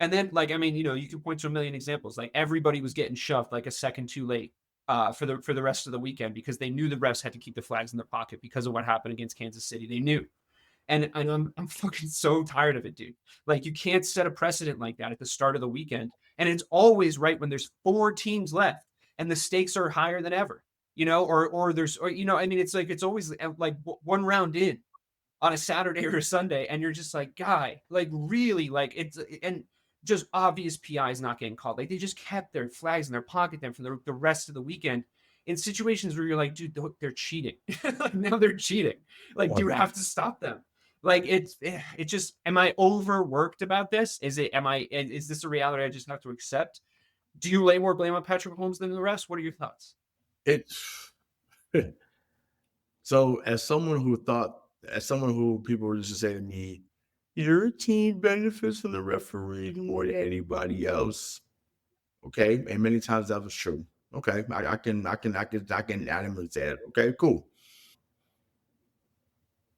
then like, I mean, you can point to a million examples. Like everybody was getting shoved like a second too late for the rest of the weekend because they knew the refs had to keep the flags in their pocket because of what happened against Kansas City. They knew. And I'm fucking so tired of it, dude. Like you can't set a precedent like that at the start of the weekend. And it's always right when there's 4 teams left and the stakes are higher than ever, or there's, I mean, it's like, it's always like one round in on a Saturday or a Sunday. And you're just like, guy, like really like and just obvious PIs not getting called. Like they just kept their flags in their pocket then for the rest of the weekend in situations where you're like, dude, they're cheating. Like now they're cheating. Like, do you have to stop them? Like it just, am I overworked about this? Is this a reality I just have to accept? Do you lay more blame on Patrick Mahomes than the rest? What are your thoughts? So as someone who people used to say to me, your team benefits from the referee more than anybody else. Okay. And many times that was true. Okay. I can adamantly say it. Okay, cool.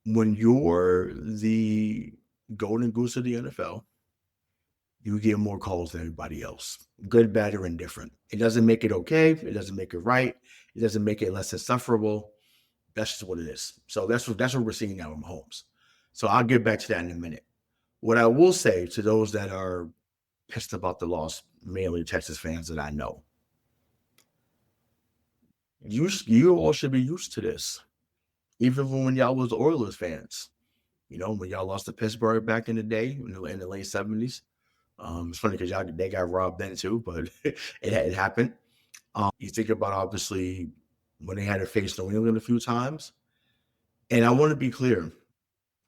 When you're the golden goose of the NFL, you get more calls than everybody else. Good, bad, or indifferent. It doesn't make it okay. It doesn't make it right. It doesn't make it less insufferable. That's just what it is. So that's what we're seeing now with Mahomes. So I'll get back to that in a minute. What I will say to those that are pissed about the loss, mainly Texas fans that I know, you all should be used to this. Even when y'all was Oilers fans, when y'all lost to Pittsburgh back in the day, in the late 70s. It's funny because they got robbed then too, but it happened. You think about obviously when they had to face New England a few times. And I want to be clear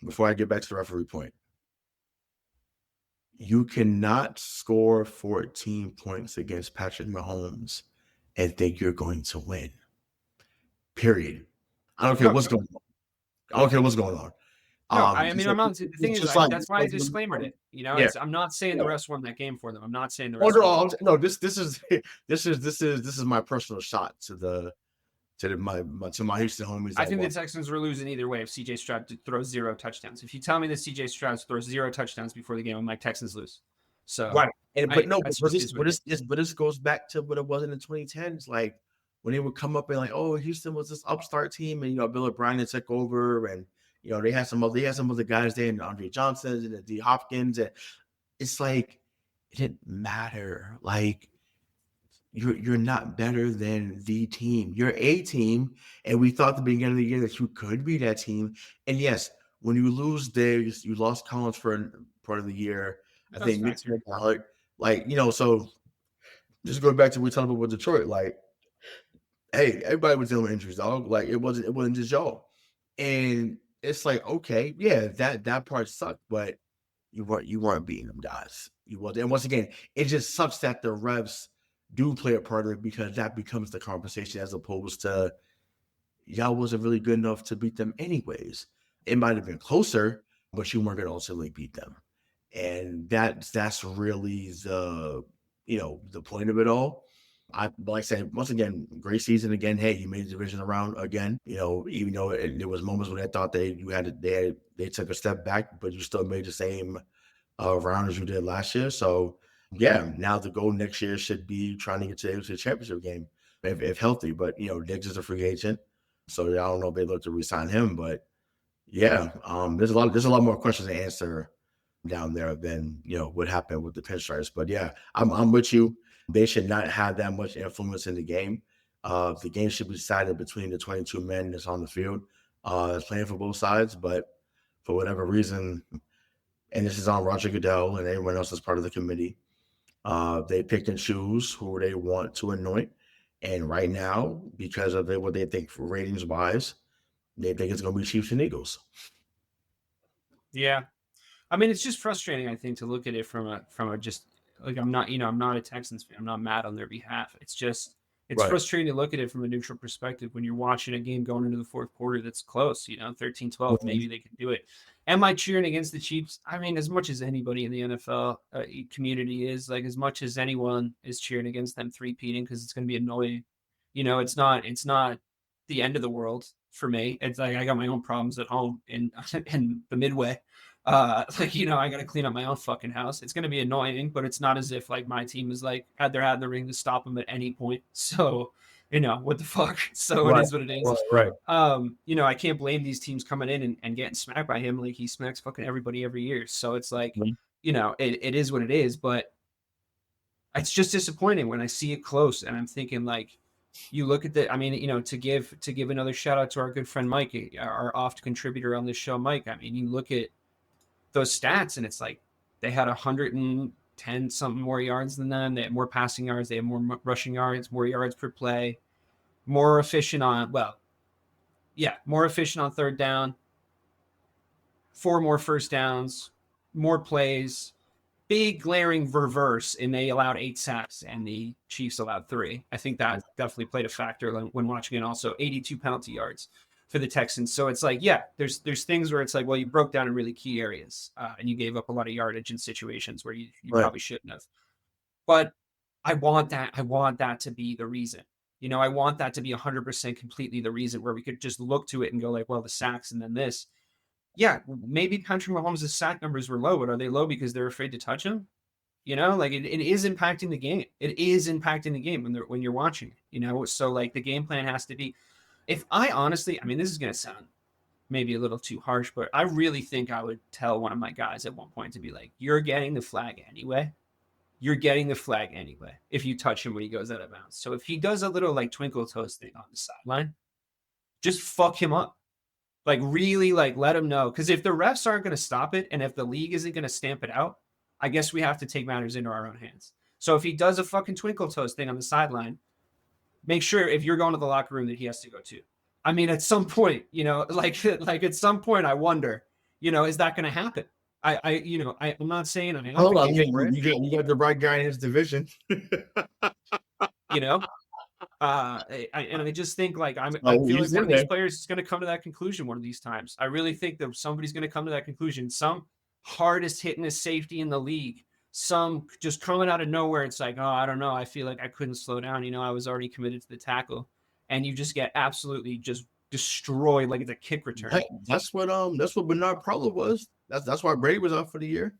before I get back to the referee point. You cannot score 14 points against Patrick Mahomes and think you're going to win. Period. I don't care what's going on. No, I mean, I'm not. The thing is, that's why I disclaimed it. I'm not saying the refs won that game for them. I'm not saying the refs. No, this is my personal shot to my Houston homies. I think the Texans were losing either way if CJ Stroud throws 0 touchdowns. If you tell me that CJ Stroud throws 0 touchdowns before the game, I'm like, Texans lose. So right, but this goes back to what it was in the 2010s, like when they would come up and like, oh, Houston was this upstart team, and Bill O'Brien took over, and they had some other guys there, and Andre Johnson and D Hopkins, and it's like it didn't matter. Like you're not better than the team. You're a team, and we thought at the beginning of the year that you could be that team. And yes, when you lose Diggs, you lost Collins for part of the year. I That's think a Mixon factor. Ballard, so just going back to what we talking about with Detroit, like, hey, everybody was dealing with injuries, dog. Like it wasn't just y'all. And it's like, okay, yeah, that part sucked, but you weren't beating them guys. You was, and once again, it just sucks that the refs do play a part of it because that becomes the conversation as opposed to y'all wasn't really good enough to beat them anyways. It might have been closer, but you weren't gonna ultimately beat them. And that's really the point of it all. Like I said, once again, great season again. Hey, you made the division around again. Even though there was moments when I thought they took a step back, but you still made the same round as you did last year. So yeah, now the goal next year should be trying to get to the championship game if healthy. But Diggs is a free agent, so I don't know if they look to resign him. But yeah, there's a lot more questions to answer down there than what happened with the pinstripes. But yeah, I'm with you. They should not have that much influence in the game. The game should be decided between the 22 men that's on the field, that's playing for both sides. But for whatever reason, and this is on Roger Goodell and everyone else as part of the committee, they pick and choose who they want to anoint. And right now, because of what they think ratings wise, they think it's going to be Chiefs and Eagles. Yeah. I mean, it's just frustrating, I think, to look at it from a just like I'm not a Texans fan. I'm not mad on their behalf. It's Right. frustrating to look at it from a neutral perspective when you're watching a game going into the fourth quarter that's close, 13-12, maybe they can do it. Am I cheering against the Chiefs? I mean, as much as anybody in the NFL community is, like as much as anyone is cheering against them three-peating because it's going to be annoying. It's not the end of the world for me. It's like I got my own problems at home in the Midway. I got to clean up my own fucking house. It's going to be annoying, but it's not as if like my team is like had their hat in the ring to stop them at any point. So, what the fuck? So Right. it is what it is. Right. I can't blame these teams coming in and getting smacked by him like he smacks fucking everybody every year. So it's like, it is what it is, but it's just disappointing when I see it close and I'm thinking like, you look at to give another shout out to our good friend Mike, our oft contributor on this show, Mike. I mean, you look at those stats and it's like they had 110 something more yards than them. They had more passing yards. They had more rushing yards, more yards per play, more efficient on third down, 4 more first downs, more plays, big glaring reverse, and they allowed 8 sacks and the Chiefs allowed 3. I think that definitely played a factor when watching it. Also 82 penalty yards for the Texans. So it's like, yeah, there's things where it's like, well, you broke down in really key areas and you gave up a lot of yardage in situations where you Right. probably shouldn't have. But I want that to be the reason. I want that to be 100% completely the reason where we could just look to it and go like, well, the sacks and then this. Yeah, maybe Patrick Mahomes' sack numbers were low, but are they low because they're afraid to touch him? Like it is impacting the game. It is impacting the game when you're watching it, so like the game plan has to be, if I honestly, I mean, this is going to sound maybe a little too harsh, but I really think I would tell one of my guys at one point to be like, you're getting the flag anyway. You're getting the flag anyway if you touch him when he goes out of bounds. So if he does a little like twinkle toes thing on the sideline, just fuck him up. Like really like let him know. Because if the refs aren't going to stop it and if the league isn't going to stamp it out, I guess we have to take matters into our own hands. So if he does a fucking twinkle toes thing on the sideline, make sure if you're going to the locker room that he has to go too. I mean, at some point, like at some point, I wonder, is that going to happen? I'm not saying I Hold on, you got the right guy in his division. I just think like I feel like one of these players is going to come to that conclusion one of these times. I really think that somebody's going to come to that conclusion. Some hardest hitting is safety in the league. Some just coming out of nowhere. It's like, oh, I don't know. I feel like I couldn't slow down. I was already committed to the tackle, and you just get absolutely just destroyed like it's a kick return. That's what Bernard Prowler was. That's why Brady was out for the year.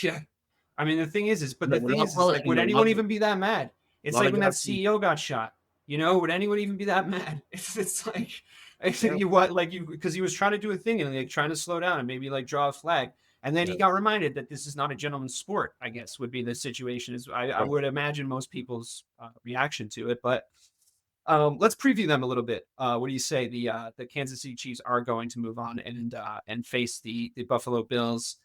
Yeah, I mean the thing is like, would anyone even be that mad? It's like when that CEO got shot. Would anyone even be that mad? It's like, I think because he was trying to do a thing and like trying to slow down and maybe like draw a flag. And then Yeah. he got reminded that this is not a gentleman's sport, I guess, would be the situation. I would imagine most people's reaction to it. But let's preview them a little bit. What do you say? The Kansas City Chiefs are going to move on and face the Buffalo Bills.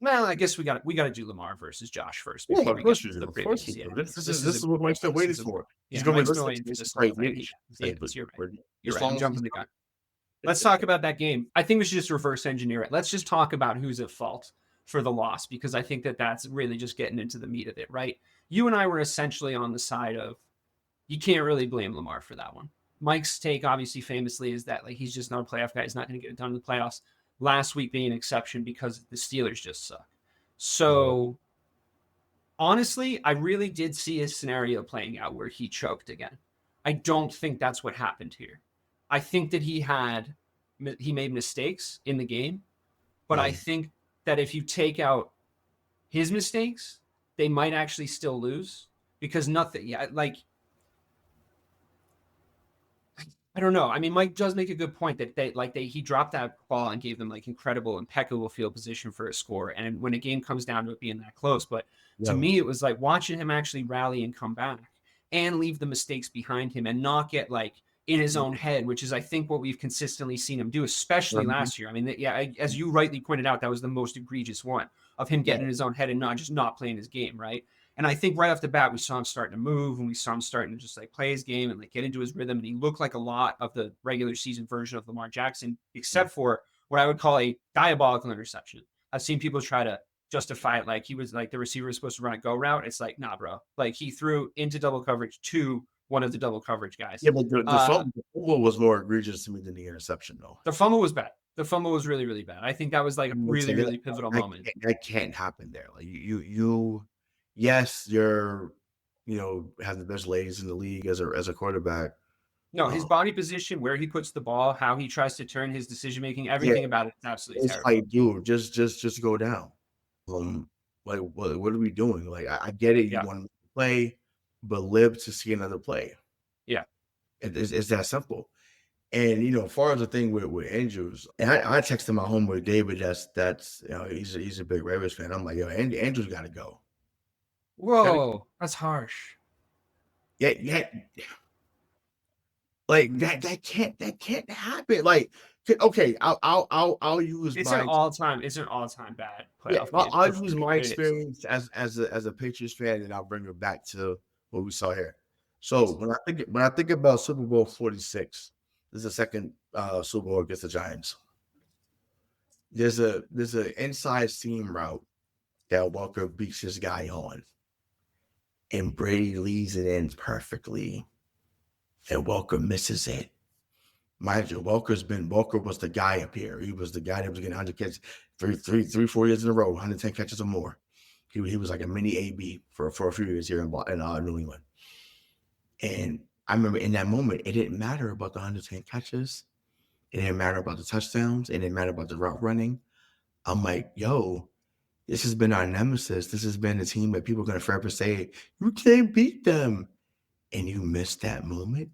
Well, I guess we got to do Lamar versus Josh first Yeah, before of we course get you to do. the Of course you previews. do. Yeah, This is what Mike's been waiting for. He's going to be Mike's been listening waiting to for this this great stuff. Right? news. Yes, you're right. You're As right. long I'm as jumping the gun. Let's talk about that game. I think we should just reverse engineer it. Let's just talk about who's at fault for the loss, because I think that that's really just getting into the meat of it, right? You and I were essentially on the side of you can't really blame Lamar for that one. Mike's take, obviously, famously, is that like he's just not a playoff guy. He's not going to get it done in the playoffs. Last week being an exception because the Steelers just suck. So honestly, I really did see a scenario playing out where he choked again. I don't think that's what happened here. I think that he made mistakes in the game, but I think that if you take out his mistakes, they might actually still lose because nothing. Yeah, like I don't know. I mean, Mike does make a good point that he dropped that ball and gave them like incredible, impeccable field position for a score. And when a game comes down to it being that close, but to me, it was like watching him actually rally and come back and leave the mistakes behind him and not get like in his own head, which is I think what we've consistently seen him do, especially last year. I mean, as you rightly pointed out, that was the most egregious one of him getting in his own head and not playing his game, right? And I think right off the bat, we saw him starting to move and we saw him starting to just like play his game and like get into his rhythm. And he looked like a lot of the regular season version of Lamar Jackson, except for what I would call a diabolical interception. I've seen people try to justify it like he was like the receiver was supposed to run a go route. It's like, nah, bro. Like he threw into double coverage to one of the double coverage guys. Yeah, but the fumble was more egregious to me than the interception, though. The fumble was bad. The fumble was really, really bad. I think that was like a really, really pivotal moment. That can't happen there. Like yes, you're, have the best legs in the league as a quarterback. No, his body position, where he puts the ball, how he tries to turn his decision making, everything about it is absolutely terrible. Like, dude, just go down. Like what are we doing? Like I get it, you want to play, but live to see another play. Yeah, it's that simple. And as far as the thing with Andrews, and I texted my homeboy David. That's he's a big Ravens fan. I'm like, yo, Andrews got to go. Whoa, that's harsh. Yeah. Like that can't happen. Like, okay, I'll use it's an all time bad playoff. Yeah, I'll use my experience as a Patriots fan, and I'll bring it back to what we saw here. So when I think about Super Bowl 46, this is the second Super Bowl against the Giants. There's an inside seam route that Walker beats his guy on, and Brady leads it in perfectly, and Walker misses it. Mind you, Walker was the guy up here. He was the guy that was getting 100 catches, 4 years in a row, 110 catches or more. He was like a mini AB for a few years here in New England. And I remember in that moment, it didn't matter about the 110 catches. It didn't matter about the touchdowns. It didn't matter about the route running. I'm like, yo, this has been our nemesis. This has been the team that people are going to forever say, you can't beat them. And you missed that moment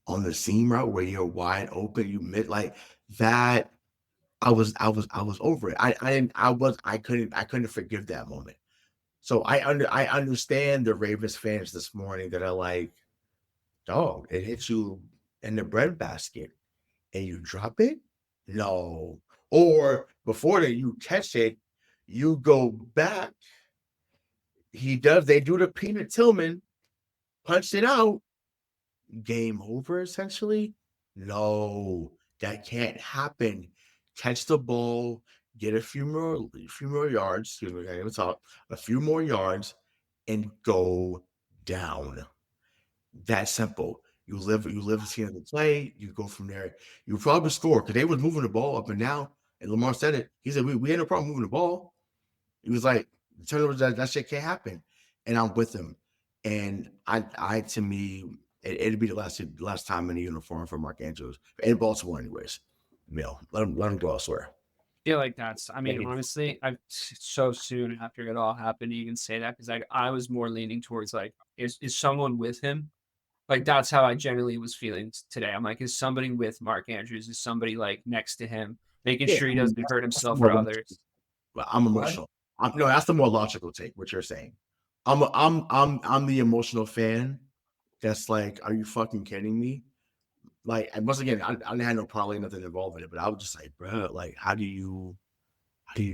on the seam route where you're wide open. You missed like that. I was over it. I couldn't forgive that moment. So I understand the Ravens fans this morning that are like, dog, it hits you in the breadbasket and you drop it? No. Or before that, you catch it, you go back. They do the Peanut Tillman, punched it out. Game over, essentially? No, that can't happen. Catch the ball, get a few more yards. Excuse me, I didn't even talk. A few more yards, and go down. That simple. You live to see another play. You go from there. You probably score because they was moving the ball up and down. And Lamar said it. He said we had no problem moving the ball. He was like, the turnovers, that shit can't happen. And I'm with him. And to me, it'd be the last time in a uniform for Mark Andrews in Baltimore, anyways. Let him go elsewhere. I feel like honestly, so soon after it all happened, you can say that because I was more leaning towards like, is someone with him? Like that's how I generally was feeling today. I'm like, is somebody with Mark Andrews? Is somebody like next to him, making sure he doesn't hurt himself or others? But I'm emotional. No, that's the more logical take. What you're saying. I'm the emotional fan. That's like, are you fucking kidding me? Like, and once again, I didn't have no probably nothing involved in it, but I was just like, bro, like, how do you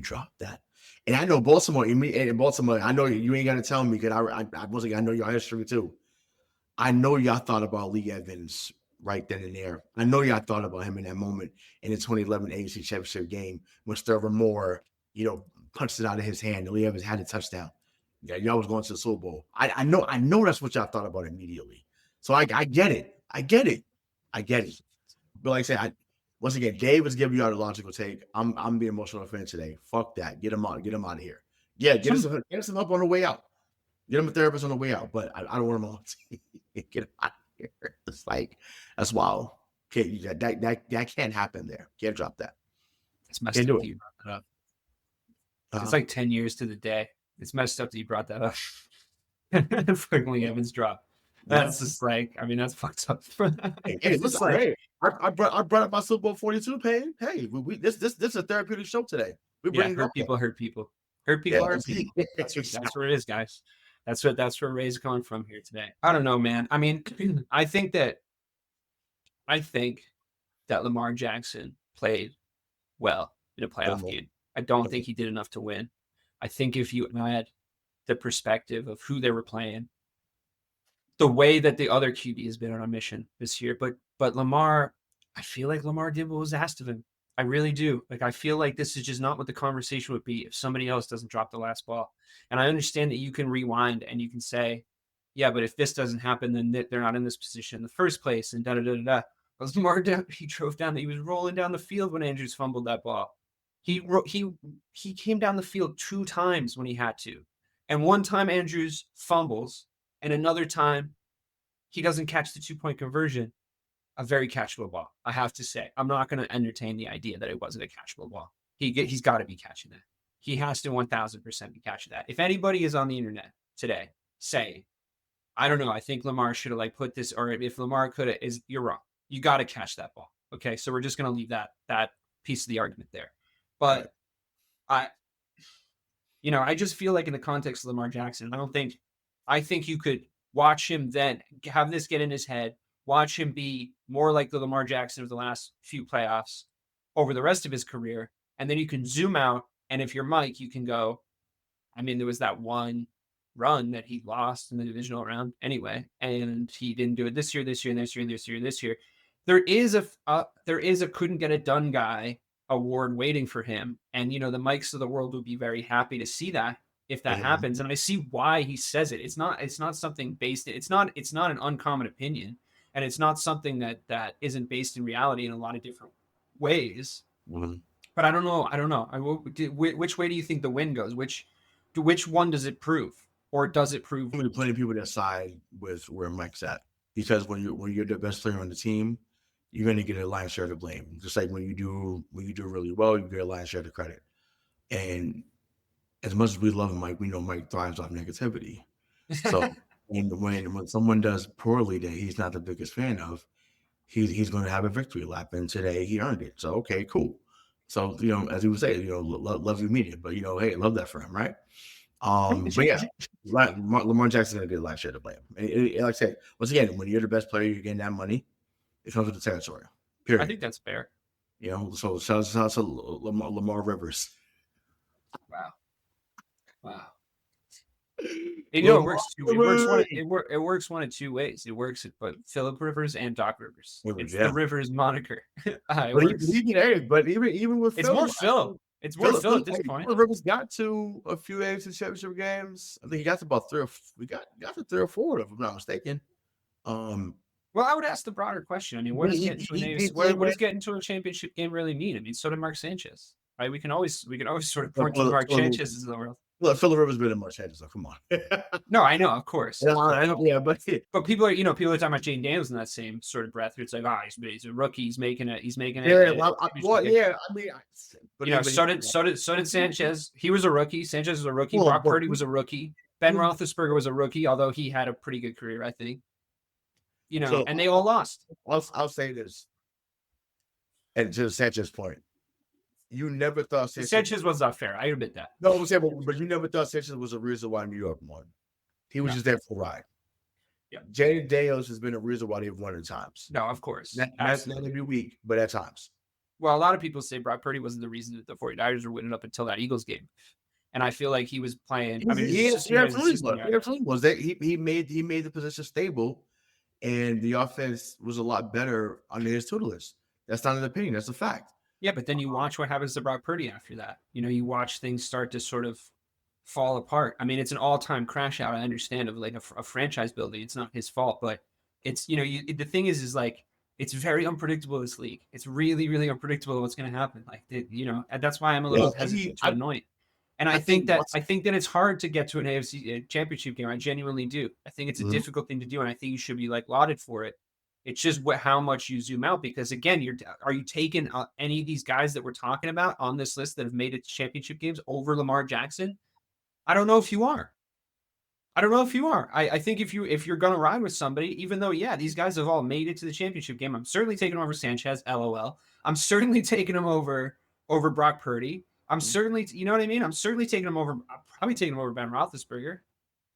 drop that? And I know Baltimore, in Baltimore, I know you ain't got to tell me because I once again, I know your history too. I know y'all thought about Lee Evans right then and there. I know y'all thought about him in that moment in the 2011 AFC Championship game when Sterling Moore, punched it out of his hand and Lee Evans had a touchdown. Yeah, y'all was going to the Super Bowl. I know that's what y'all thought about immediately. So I get it. I get it. But like I said, once again, Dave was giving y'all the logical take. I'm the emotional fan today. Fuck that. Get him out of here. Yeah, get us some help on the way out. Get him a therapist on the way out. But I don't want him on. Get him out of here. It's like, that's wild. Okay, that can't happen there. Can't drop that. It's messed up that you brought that up. It's like 10 years to the day. It's messed up that you brought that up. Fucking Lee Evans drop. That's just like, I mean, that's fucked up. Hey, listen, like, I brought up my Super Bowl 42 pain. Hey, this is a therapeutic show today. We bring hurt people. Hurt people. That's where it is, guys. That's where Ray's coming from here today. I don't know, man. I mean, I think that Lamar Jackson played well in a playoff game. I don't think he did enough to win. I think if you had the perspective of who they were playing, the way that the other QB has been on a mission this year, but Lamar, I feel like Lamar did what was asked of him. I really do. Like, I feel like this is just not what the conversation would be if somebody else doesn't drop the last ball. And I understand that you can rewind and you can say, yeah, but if this doesn't happen, then they're not in this position in the first place. And da-da-da-da-da. But Lamar, he drove down, he was rolling down the field when Andrews fumbled that ball. He came down the field 2 times when he had to. And one time Andrews fumbles, and another time he doesn't catch the 2-point conversion. A very catchable ball, I have to say. I'm not going to entertain the idea that it wasn't a catchable ball. He's got to be catching that. He has to 1,000% be catching that. If anybody is on the internet today saying, I don't know, I think Lamar should have put this, or if Lamar could have, you're wrong. You got to catch that ball. Okay, so we're just going to leave that piece of the argument there. But I just feel like in the context of Lamar Jackson, I think you could watch him then have this get in his head, watch him be more like the Lamar Jackson of the last few playoffs over the rest of his career. And then you can zoom out. And if you're Mike, you can go, I mean, there was that one run that he lost in the divisional round anyway, and he didn't do it this year. There is a couldn't get it done guy award waiting for him. And, the Mikes of the world would be very happy to see that if that happens. And I see why he says it. It's not something based. It's not an uncommon opinion. And it's not something that isn't based in reality in a lot of different ways. Mm-hmm. But I don't know. Which way do you think the win goes? Which one does it prove? Or does it prove? There's plenty of people that side with where Mike's at. Because when you're the best player on the team, you're going to get a lion's share of the blame. Just like when you do really well, you get a lion's share of the credit. And as much as we love Mike, we know Mike thrives off negativity. So when someone does poorly that he's not the biggest fan of, he's going to have a victory lap. And today he earned it. So, okay, cool. So, as he would say, love your media. But, hey, love that for him, right? But yeah, Lamar Jackson going to get a lion's share of the blame. And like I said, once again, when you're the best player, you're getting that money. It comes with the territory. Period. I think that's fair. So shout out to Lamar Rivers. Wow. It works one of two ways. It works, but Phillip Rivers and Doc Rivers. It's the Rivers moniker. But even with it's more Phil. It's more Phil at this point. Rivers got to a few AFC Championship games. I think he got to about 3 or 4, if I'm not mistaken. Well, I would ask the broader question. I mean, what does getting to a championship game really mean? I mean, so did Mark Sanchez, right? We can always sort of point to Mark Sanchez as the world. Look, Phillip Rivers been in Mark Sanchez, so come on. No, I know, of course. But people are talking about Jayden Daniels in that same sort of breath. It's like, he's a rookie. He's making it. So did Sanchez. He was a rookie. Sanchez was a rookie. Brock Purdy was a rookie. Ben Roethlisberger was a rookie, although he had a pretty good career, I think. And they all lost. I'll say this, and to Sanchez's point, You never thought Sanchez was not fair. I admit that. No, I'm saying, but you never thought Sanchez was a reason why New York won. He was just there for a ride. Yeah. Jayden Daniels has been a reason why they've won at times. No, of course. Not every week, but at times. Well, a lot of people say Brock Purdy wasn't the reason that the 49ers were winning up until that Eagles game. And I feel like he was playing. I mean, he absolutely was. He made the position stable, and the offense was a lot better under his tutelage. That's not an opinion. That's a fact. Yeah, but then you watch what happens to Brock Purdy after that. You watch things start to sort of fall apart. I mean, it's an all-time crash out. I understand of like a franchise building. It's not his fault, but it's the thing is like it's very unpredictable, this league. It's really, really unpredictable what's going to happen. Like and that's why I'm a little hesitant to anoint. And I think that it's hard to get to an AFC championship game. I genuinely do. I think it's a difficult thing to do, and I think you should be like lauded for it. It's just how much you zoom out, because again, are you taking any of these guys that we're talking about on this list that have made it to championship games over Lamar Jackson? I don't know if you are. I think if you're gonna ride with somebody, even though these guys have all made it to the championship game, I'm certainly taking over Sanchez. LOL. I'm certainly taking him over Brock Purdy. I'm certainly, you know what I mean? I'm certainly taking him over. I'm probably taking him over Ben Roethlisberger.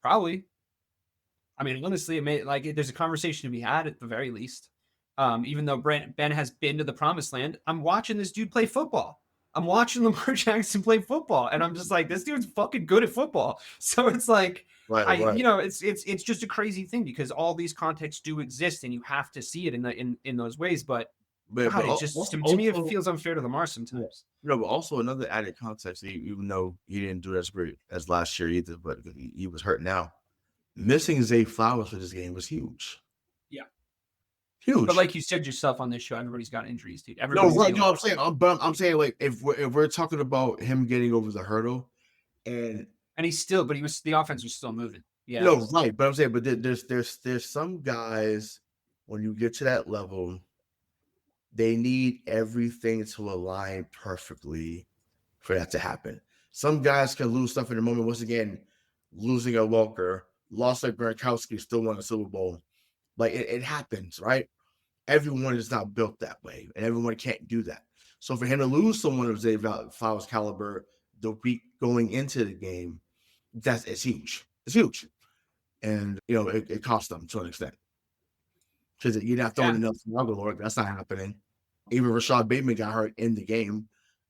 Probably. I mean, honestly, there's a conversation to be had at the very least. Even though Ben has been to the promised land, I'm watching this dude play football. I'm watching Lamar Jackson play football, and I'm just like, this dude's fucking good at football. So it's like, right. It's just a crazy thing, because all these contexts do exist, and you have to see it in those ways. But God, it just to me it feels unfair to Lamar sometimes. But also another added context, even though he didn't do as great as last year either, but he was hurt now. Missing Zay Flowers for this game was huge. Yeah. Huge. But like you said yourself on this show, everybody's got injuries, dude. I'm saying like, if we're talking about him getting over the hurdle, and the offense was still moving. Yeah. No, right. But I'm saying, but there's some guys, when you get to that level, they need everything to align perfectly for that to happen. Some guys can lose stuff in the moment. Once again, losing a Walker, lost like Gronkowski, still won a Super Bowl. Like it happens, right? Everyone is not built that way, and everyone can't do that. So for him to lose someone of Zay Flowers' caliber the week going into the game, it's huge. It's huge, and it cost them to an extent, because you're not throwing enough Aguilar. That's not happening. Even Rashad Bateman got hurt in the game.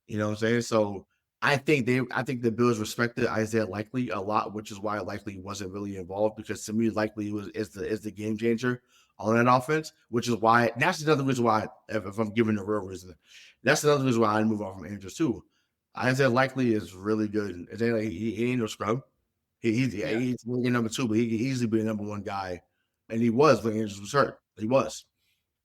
You know what I'm saying? So I think the Bills respected Isaiah Likely a lot, which is why Likely wasn't really involved, because to me, Likely is the game changer on that offense, which is why that's another reason why, if I'm giving the real reason, that's another reason why I move on from Andrews too. Isaiah Likely is really good. He ain't no scrub. He's number 2, but he could easily be the number 1 guy, and he was when Andrews was hurt. He was.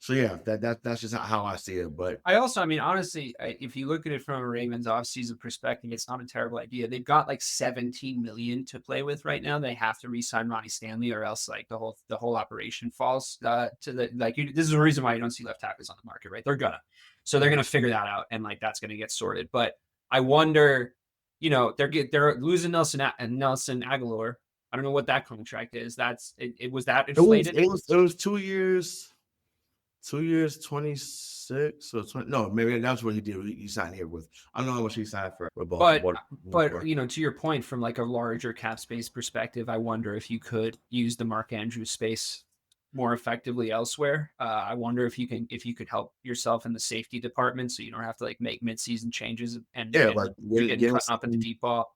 So yeah, that's just how I see it. But I mean, honestly, if you look at it from a Ravens offseason perspective, it's not a terrible idea. They've got like $17 million to play with right now. They have to re-sign Ronnie Stanley, or else like the whole operation falls to the this is the reason why you don't see left tackles on the market, right? They're gonna figure that out, and like that's gonna get sorted. But I wonder, they're losing Nelson Aguilar. I don't know what that contract is. Was that inflated? It was 2 years. 2 years, 26 or 20. No, maybe that's what he did. He signed here with. I don't know how much he signed for. But to your point, from like a larger cap space perspective, I wonder if you could use the Mark Andrews space more effectively elsewhere. I wonder if you could help yourself in the safety department, so you don't have to like make midseason changes and getting cut up in the deep ball.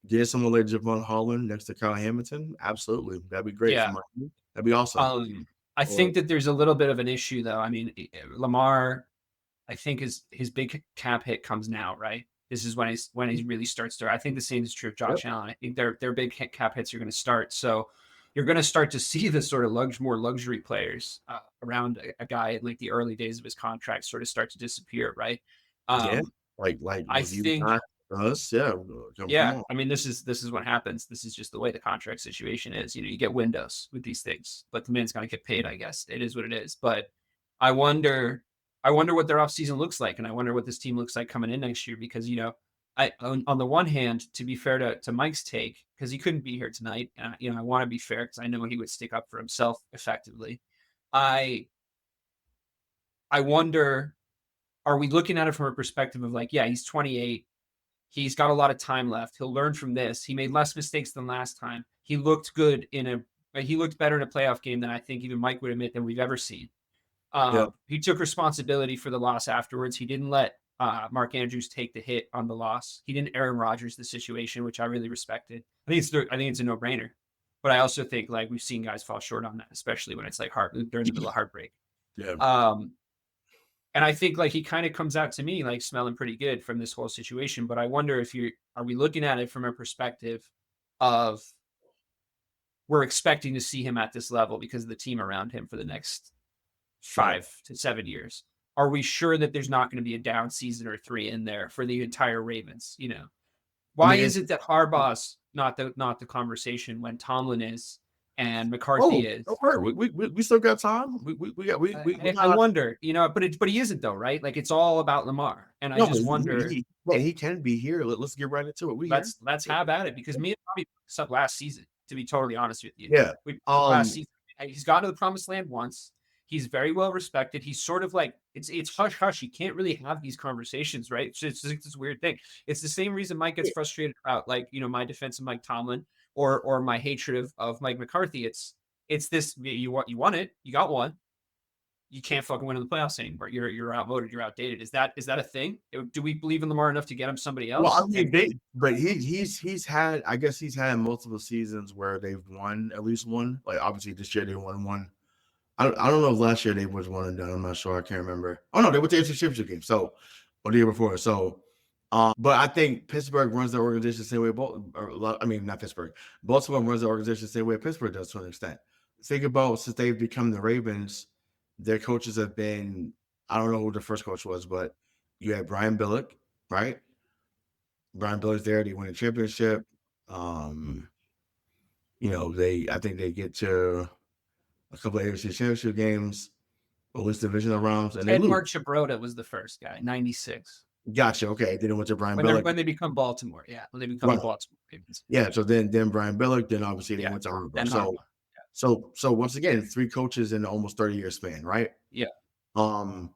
Get someone like Javon Holland next to Kyle Hamilton. Absolutely, that'd be great. Yeah. That'd be awesome. I think that there's a little bit of an issue, though. I mean, Lamar, I think his big cap hit comes now, right? This is when he really starts to. I think the same is true of Josh Allen. I think their big cap hits are going to start. So you're going to start to see the sort of more luxury players around a guy in like the early days of his contract sort of start to disappear, right? Like I think. Us, yeah. I mean, this is what happens. This is just the way the contract situation is. You get windows with these things, but the man's gonna get paid. I guess it is what it is. But I wonder what their offseason looks like, and I wonder what this team looks like coming in next year. Because on the one hand, to be fair to Mike's take, because he couldn't be here tonight, and I want to be fair because I know he would stick up for himself effectively. I wonder are we looking at it from a perspective of like, yeah, he's 28. He's got a lot of time left. He'll learn from this. He made less mistakes than last time. He looked good he looked better in a playoff game than I think even Mike would admit than we've ever seen. Yeah. He took responsibility for the loss afterwards. He didn't let Mark Andrews take the hit on the loss. He didn't Aaron Rodgers the situation, which I really respected. I think it's a no-brainer. But I also think like we've seen guys fall short on that, especially when it's like during the middle of heartbreak. Yeah. And I think like he kind of comes out to me like smelling pretty good from this whole situation. But I wonder if are we looking at it from a perspective of we're expecting to see him at this level because of the team around him for the next 5 to 7 years? Are we sure that there's not going to be a down season or 3 in there for the entire Ravens? You know, why is it that Harbaugh's not the conversation when Tomlin is and McCarthy is? Don't worry. We still got time. I wonder, you know, but he isn't though, right? Like it's all about Lamar, and I just wonder. He can be here. Let's get right into it. Let's have at it because me and Bobby picked up last season. To be totally honest with you, yeah. Last season, he's gone to the promised land once. He's very well respected. He's sort of like it's hush hush. You can't really have these conversations, right? It's this weird thing. It's the same reason Mike gets frustrated about like my defense of Mike Tomlin or my hatred of Mike McCarthy. It's this you won it. You got one. You can't fucking win in the playoffs anymore. You're outvoted. You're outdated. Is that a thing? Do we believe in Lamar enough to get him somebody else? Well, I mean, but he's had. I guess he's had multiple seasons where they've won at least one. Like obviously this year they won one. I don't know if last year they was one and done. I'm not sure. I can't remember. Oh no, they went to the AFC Championship game. So, or the year before. So, but I think Pittsburgh runs the organization the same way. Not Pittsburgh. Baltimore runs the organization the same way Pittsburgh does to an extent. Think about since they've become the Ravens. Their coaches have been, I don't know who the first coach was, but you had Brian Billick, right? Brian Billick's there. They win a championship. I think they get to a couple of AFC championship games, or at least divisional rounds. And Mark Chabrota was the first guy, 96. Gotcha. Okay. Then it went to Brian Billick. When they become Baltimore. Yeah. When they become the Baltimore Ravens. Yeah. So then Brian Billick, then obviously they went to Harbaugh. So once again, 3 coaches in almost 30-year span, right? Yeah. John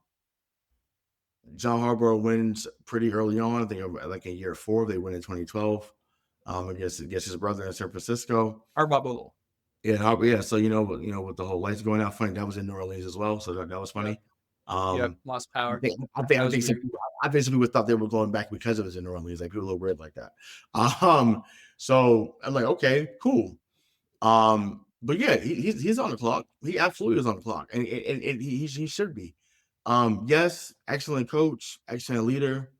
Harbaugh wins pretty early on. I think like in year 4, they win in 2012. Against his brother in San Francisco. Harbaugh Bowl. Yeah. So with the whole lights going out, funny that was in New Orleans as well. So that was funny. Lost power. I think some people thought they were going back because it was in New Orleans. Like people a little weird like that. So I'm like, okay, cool. But yeah, he's on the clock. He absolutely is on the clock, and he should be. Yes, excellent coach, excellent leader.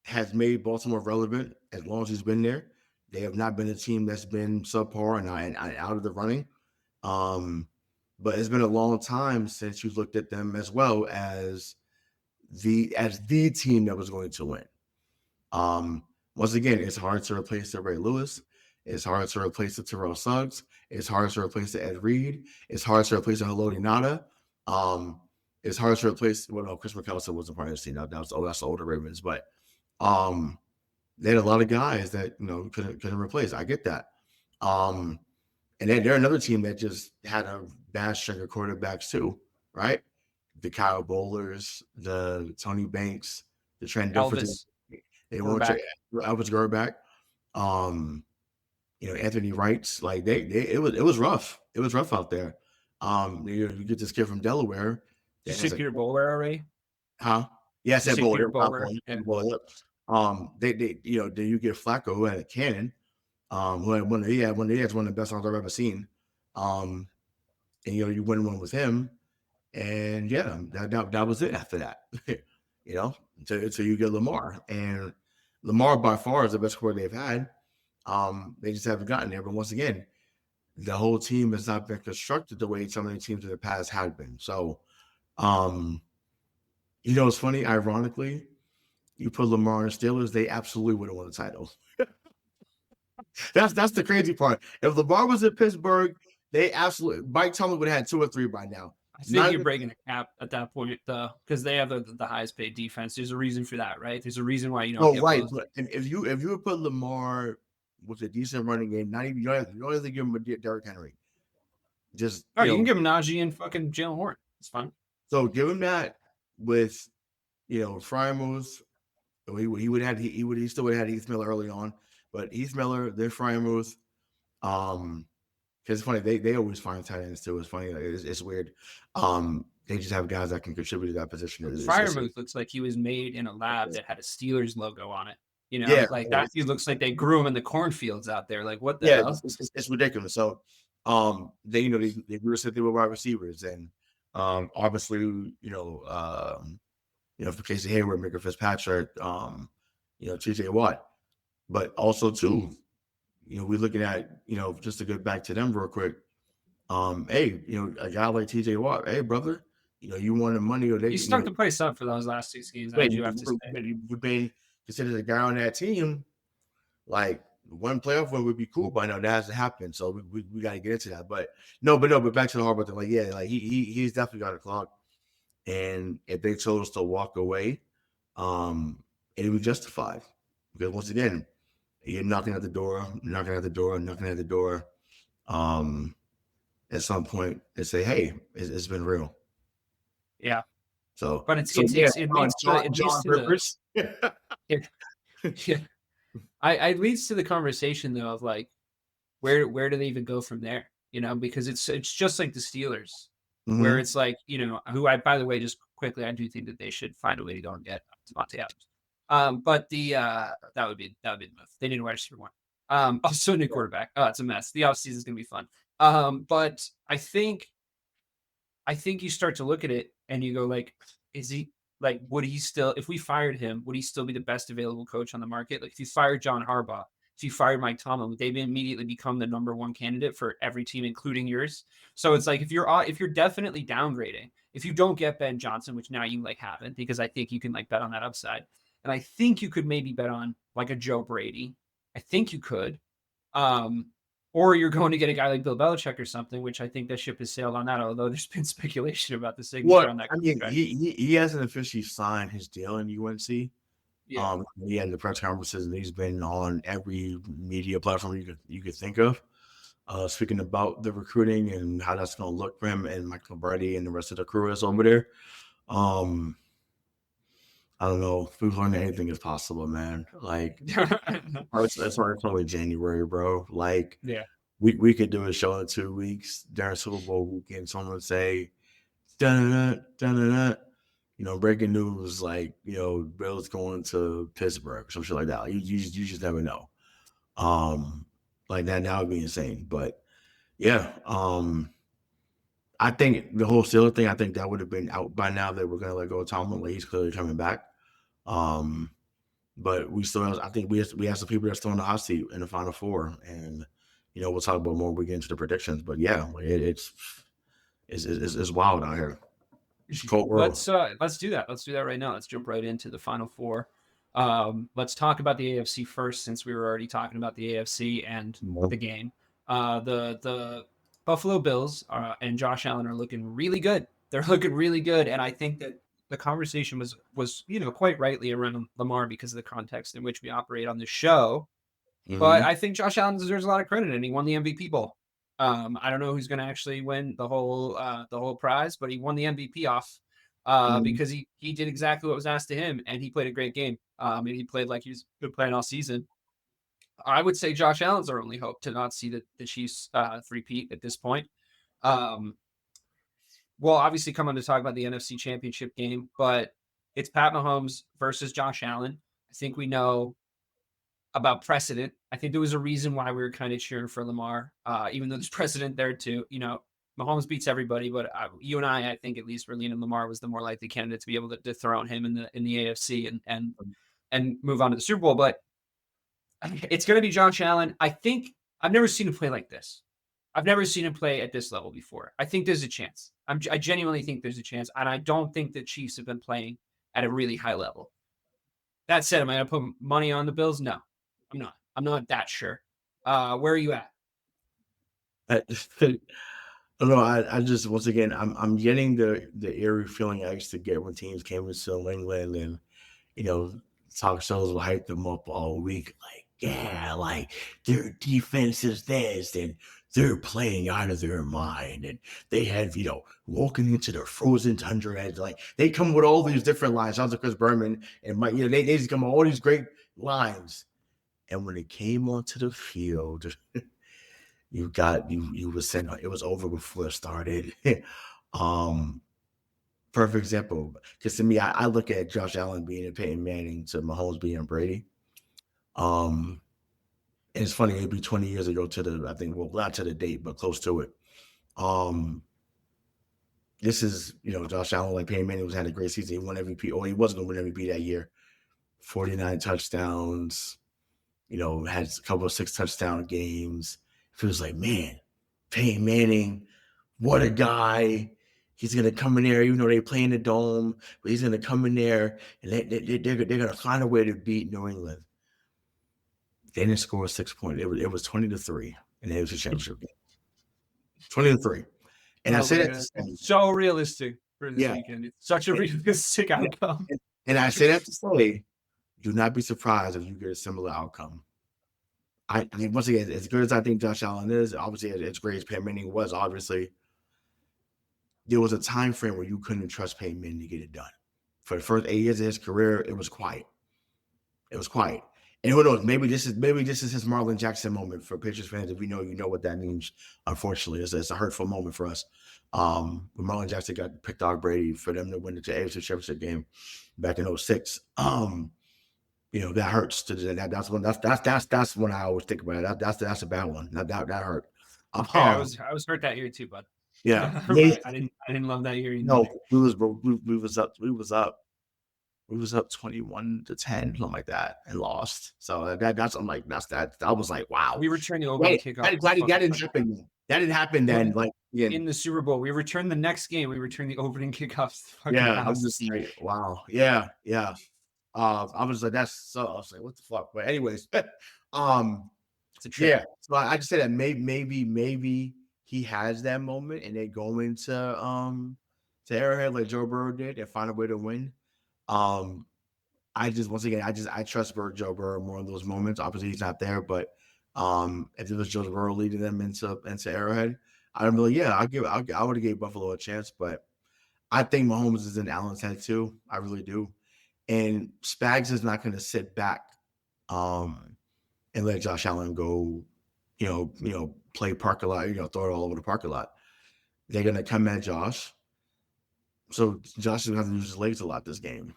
Has made Baltimore relevant as long as he's been there. They have not been a team that's been subpar and out of the running. But it's been a long time since you looked at them as well as the team that was going to win. Once again, it's hard to replace the Ray Lewis. It's hard to replace the Terrell Suggs. It's hard to replace the Ed Reed. It's hard to replace the Haloti Ngata. It's hard to replace. Well, no, Chris McAllister wasn't part of the team. That's the older Ravens, but they had a lot of guys that couldn't replace. I get that. And then they're another team that just had a bad string of quarterbacks too, right? The Kyle Bowlers, the Tony Banks, the Trent Dilfer. They won't Elvis Gerback. Anthony Wrights, like it was rough. It was rough out there. You get this kid from Delaware. Did you see Peter Bowler already? Huh? Yeah, I said Bowler. Yeah. Then you get Flacco who had a cannon. Who had one of the best arms I've ever seen. And you win one with him, and yeah, that was it after that. Until you get Lamar, and Lamar by far is the best quarterback they've had. They just haven't gotten there. But once again, the whole team has not been constructed the way some of the teams in the past had been. So, it's funny. Ironically, you put Lamar and Steelers, they absolutely would have won the title. That's the crazy part. If Lamar was in Pittsburgh, they absolutely Mike Tomlin would have had 2 or 3 by now. I think you're breaking a cap at that point, though, because they have the highest paid defense. There's a reason for that, right? There's a reason why you don't. Oh, right. But if you would put Lamar with a decent running game, you don't have to give him a Derrick Henry. Just you can give him Najee and fucking Jalen Horn. It's fine. So give him that with, Fryermuth. He still would have had Heath Miller early on, but Heath Miller, then Fryermuth. Because it's funny, they always find tight ends too. It's funny, like, it's weird. They just have guys that can contribute to that position. Fryermuth looks like he was made in a lab that had a Steelers logo on it. Yeah, like that dude looks like they grew him in the cornfields out there. Like, what the yeah, hell? it's ridiculous. So, they grew a with wide receivers, and obviously, for Casey Hayward, Micah Fitzpatrick, TJ Watt, but also too, we're looking at, just to get back to them real quick. Hey, a guy like TJ Watt, hey brother, you wanted money, or He stuck the place up for those last 6 games. I do have to say, you've been considered a guy on that team. Like, one playoff win would be cool, but no, that hasn't happened. So we got to get into that. But back to the Harbaugh thing. Like, yeah, like he's definitely got a clock. And if they chose to walk away, it was justified, because once again, you're knocking at the door. At some point, they say, "Hey, it's been real." Yeah. So, but it leads to it leads to the conversation though of like, where do they even go from there? Because it's just like the Steelers, where it's like, who by the way, just quickly, I do think that they should find a way to go and get Devontae Adams. But that would be the move. They need a wide receiver one. Also a new quarterback. Oh, it's a mess. The offseason is gonna be fun. But I think you start to look at it and you go like, is he like, would he still, if we fired him, would he still be the best available coach on the market? Like, if you fired John Harbaugh, if you fired Mike Tomlin, would they immediately become the number one candidate for every team, including yours? So it's like, if you're definitely downgrading, if you don't get Ben Johnson, which now you haven't, because I think you can bet on that upside. And I think you could maybe bet on like a Joe Brady. I think you could. Or you're going to get a guy like Bill Belichick or something, which I think that ship has sailed on that, although there's been speculation about the signature on that. I mean, he hasn't officially signed his deal in UNC. Yeah. He had the press conferences, and he's been on every media platform you could think of, speaking about the recruiting and how that's going to look for him and Michael Brady and the rest of the crew is over there. I don't know. If we've learned anything is possible, man. Like, it's only January, bro. Like, yeah, we could do a show in 2 weeks during Super Bowl weekend. Someone would say, breaking news, like, Bill's going to Pittsburgh, some shit like that. You just never know. Like that would be insane. But yeah, I think the whole Steelers thing, I think that would have been out by now. That we're gonna let go of Tomlin. He's clearly coming back. But we still have, I think we have some people that are still in the hot seat in the Final Four, and we'll talk about more when we get into the predictions. But yeah, it's wild out here. It's cold world. Let's do that. Let's do that right now. Let's jump right into the Final Four. Let's talk about the AFC first, since we were already talking about the AFC and the game. The Buffalo Bills and Josh Allen are looking really good. They're looking really good, and I think that the conversation was quite rightly around Lamar because of the context in which we operate on the show. Mm-hmm. But I think Josh Allen deserves a lot of credit, and he won the MVP bowl. I don't know who's going to actually win the whole prize, but he won the MVP off because he did exactly what was asked of him, and he played a great game. And he played like he's been playing all season. I would say Josh Allen's our only hope to not see the Chiefs repeat at this point. We'll obviously come on to talk about the NFC Championship game, but it's Pat Mahomes versus Josh Allen. I think we know about precedent. I think there was a reason why we were kind of cheering for Lamar, even though there's precedent there too. Mahomes beats everybody, but you and I think at least we're leaning Lamar was the more likely candidate to be able to dethrone him in the AFC and move on to the Super Bowl. But it's going to be Josh Allen. I think I've never seen him play like this. I've never seen him play at this level before. I think there's a chance. I genuinely think there's a chance, and I don't think the Chiefs have been playing at a really high level. That said, am I going to put money on the Bills? No, I'm not. I'm not that sure. Where are you at? I just once again, I'm getting the eerie feeling I used to get when teams came into New England, and talk shows will hype them up all week. Like, yeah, like their defense is this, and they're playing out of their mind, and they have, walking into the frozen tundra. And like they come with all these different lines. Sounds like Chris Berman and Mike, they just come with all these great lines. And when it came onto the field, you were saying it was over before it started. Perfect example. Because to me, I look at Josh Allen being a Peyton Manning to Mahomes being Brady. And it's funny, it'd be 20 years ago not to the date, but close to it. This is, Josh Allen, like Peyton Manning had a great season. He won MVP, or he wasn't going to win MVP that year. 49 touchdowns, had a couple of 6-touchdown games. It feels like, man, Peyton Manning, what a guy. He's going to come in there, even though they play in the dome, but he's going to come in there and they're going to find a way to beat New England. They didn't score 6 points. It was 20-3, and it was a championship game. 20-3. And I say that to say, so realistic for this weekend. It's such a realistic outcome. And I say that to say, do not be surprised if you get a similar outcome. I mean, once again, as good as I think Josh Allen is, obviously as great as Peyton Manning was, obviously, there was a time frame where you couldn't trust Peyton Manning to get it done. For the first 8 years of his career, it was quiet. It was quiet. And who knows? Maybe this is his Marlon Jackson moment for Patriots fans. If we know, what that means. Unfortunately, it's a hurtful moment for us. When Marlon Jackson got picked off Brady for them to win the AFC Championship game back in 2006. That hurts. That's when I always think about it. That's a bad one. That hurt. I was hurt that year too, bud. Yeah, I didn't love that year. No, we was up 21-10, something like that, and lost. So that's I'm like that. I was like, wow. We returned the opening kickoff. That didn't happen. That didn't happen then. Like in the Super Bowl, we returned the next game. We returned the opening kickoff. Yeah, I was just like, wow. Yeah. I was like, I was like, what the fuck? But anyways, it's a trip. Yeah. So I just say that maybe he has that moment and they go into Arrowhead like Joe Burrow did and find a way to win. I trust Joe Burrow more in those moments. Obviously, he's not there, but if it was Joe Burrow leading them into Arrowhead, I'd be like, I would have gave Buffalo a chance, but I think Mahomes is in Allen's head too. I really do. And Spags is not going to sit back and let Josh Allen go, play parking lot, throw it all over the parking lot. They're going to come at Josh. So Josh is going to have to use his legs a lot this game.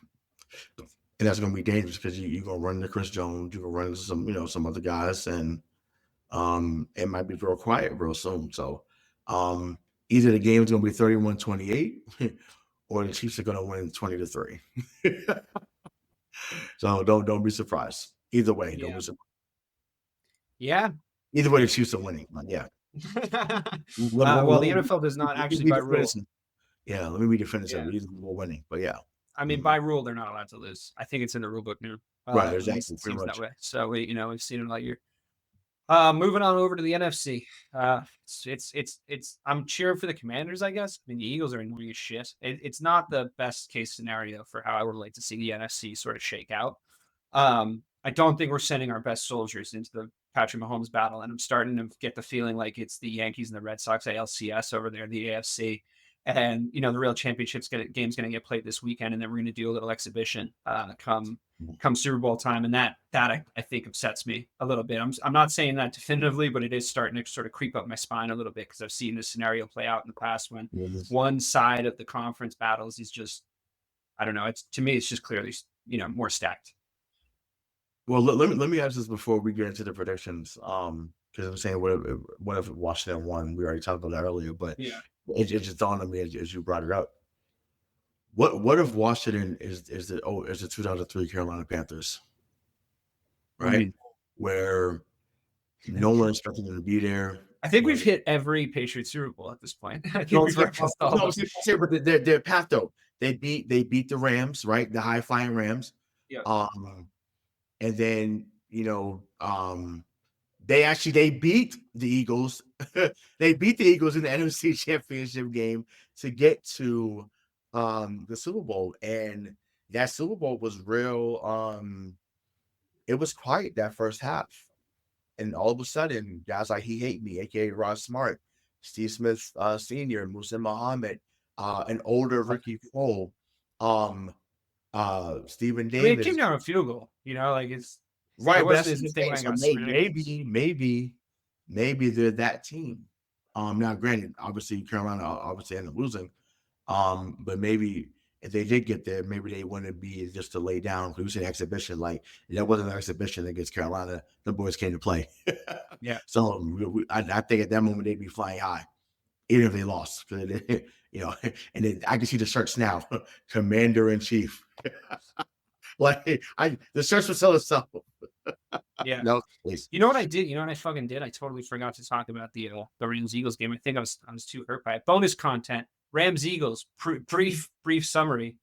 And that's going to be dangerous because you're going to run into Chris Jones. You're going to run into some other guys. And it might be real quiet real soon. So either the game's going to be 31-28 or the Chiefs are going to win 20-3. So don't be surprised. Either way, don't be surprised. Yeah. Either way, the Chiefs are winning. Yeah. Well, the NFL does not actually by rule. Yeah, let me be definitive. Yeah. We're winning, but yeah. I mean, by rule, they're not allowed to lose. I think it's in the rule book now. Right, exactly. It seems that way. So we've seen it all year. Moving on over to the NFC. I'm cheering for the Commanders, I guess. I mean, the Eagles are annoying as shit. It's not the best case scenario for how I would like to see the NFC sort of shake out. I don't think we're sending our best soldiers into the Patrick Mahomes battle, and I'm starting to get the feeling like it's the Yankees and the Red Sox ALCS over there in the AFC. And, the real championship game's going to get played this weekend, and then we're going to do a little exhibition come Super Bowl time. And that I think upsets me a little bit. I'm not saying that definitively, but it is starting to sort of creep up my spine a little bit because I've seen this scenario play out in the past when one side of the conference battles is just, I don't know. To me, it's just clearly, more stacked. Well, let me ask this before we get into the predictions. Because I'm saying what if Washington won? We already talked about that earlier, but yeah. It just dawned on me as you brought it up. What if Washington is the 2003 Carolina Panthers, right? Mm-hmm. Where no one expected them to be there. I think we've hit every Patriots Super Bowl at this point. I think but their path though. They beat the Rams, right? The high flying Rams. Yeah. And then they beat the Eagles. They beat the Eagles in the NFC Championship game to get to the Super Bowl. And that Super Bowl was real. It was quiet that first half. And all of a sudden, guys like He Hate Me, aka Ross Smart, Steve Smith Sr., Musin Muhammad, an older Ricky Cole, Stephen I mean, it came Davis. down to a field goal, like it Right, but wasn't that's as if they went so and got smacked. maybe they're that team. Now granted, obviously Carolina obviously ended up losing. But maybe if they did get there, maybe they wouldn't be just to lay down. It was an exhibition. Like that wasn't an exhibition against Carolina. The boys came to play. Yeah. So I think at that moment they'd be flying high, even if they lost. And then I can see the shirts now, Commander in Chief. Like the shirts will sell itself. Yeah. No, please. You know what I did? You know what I fucking did? I totally forgot to talk about the Rams-Eagles game. I think I was too hurt by it. Bonus content. Rams-Eagles. Brief summary.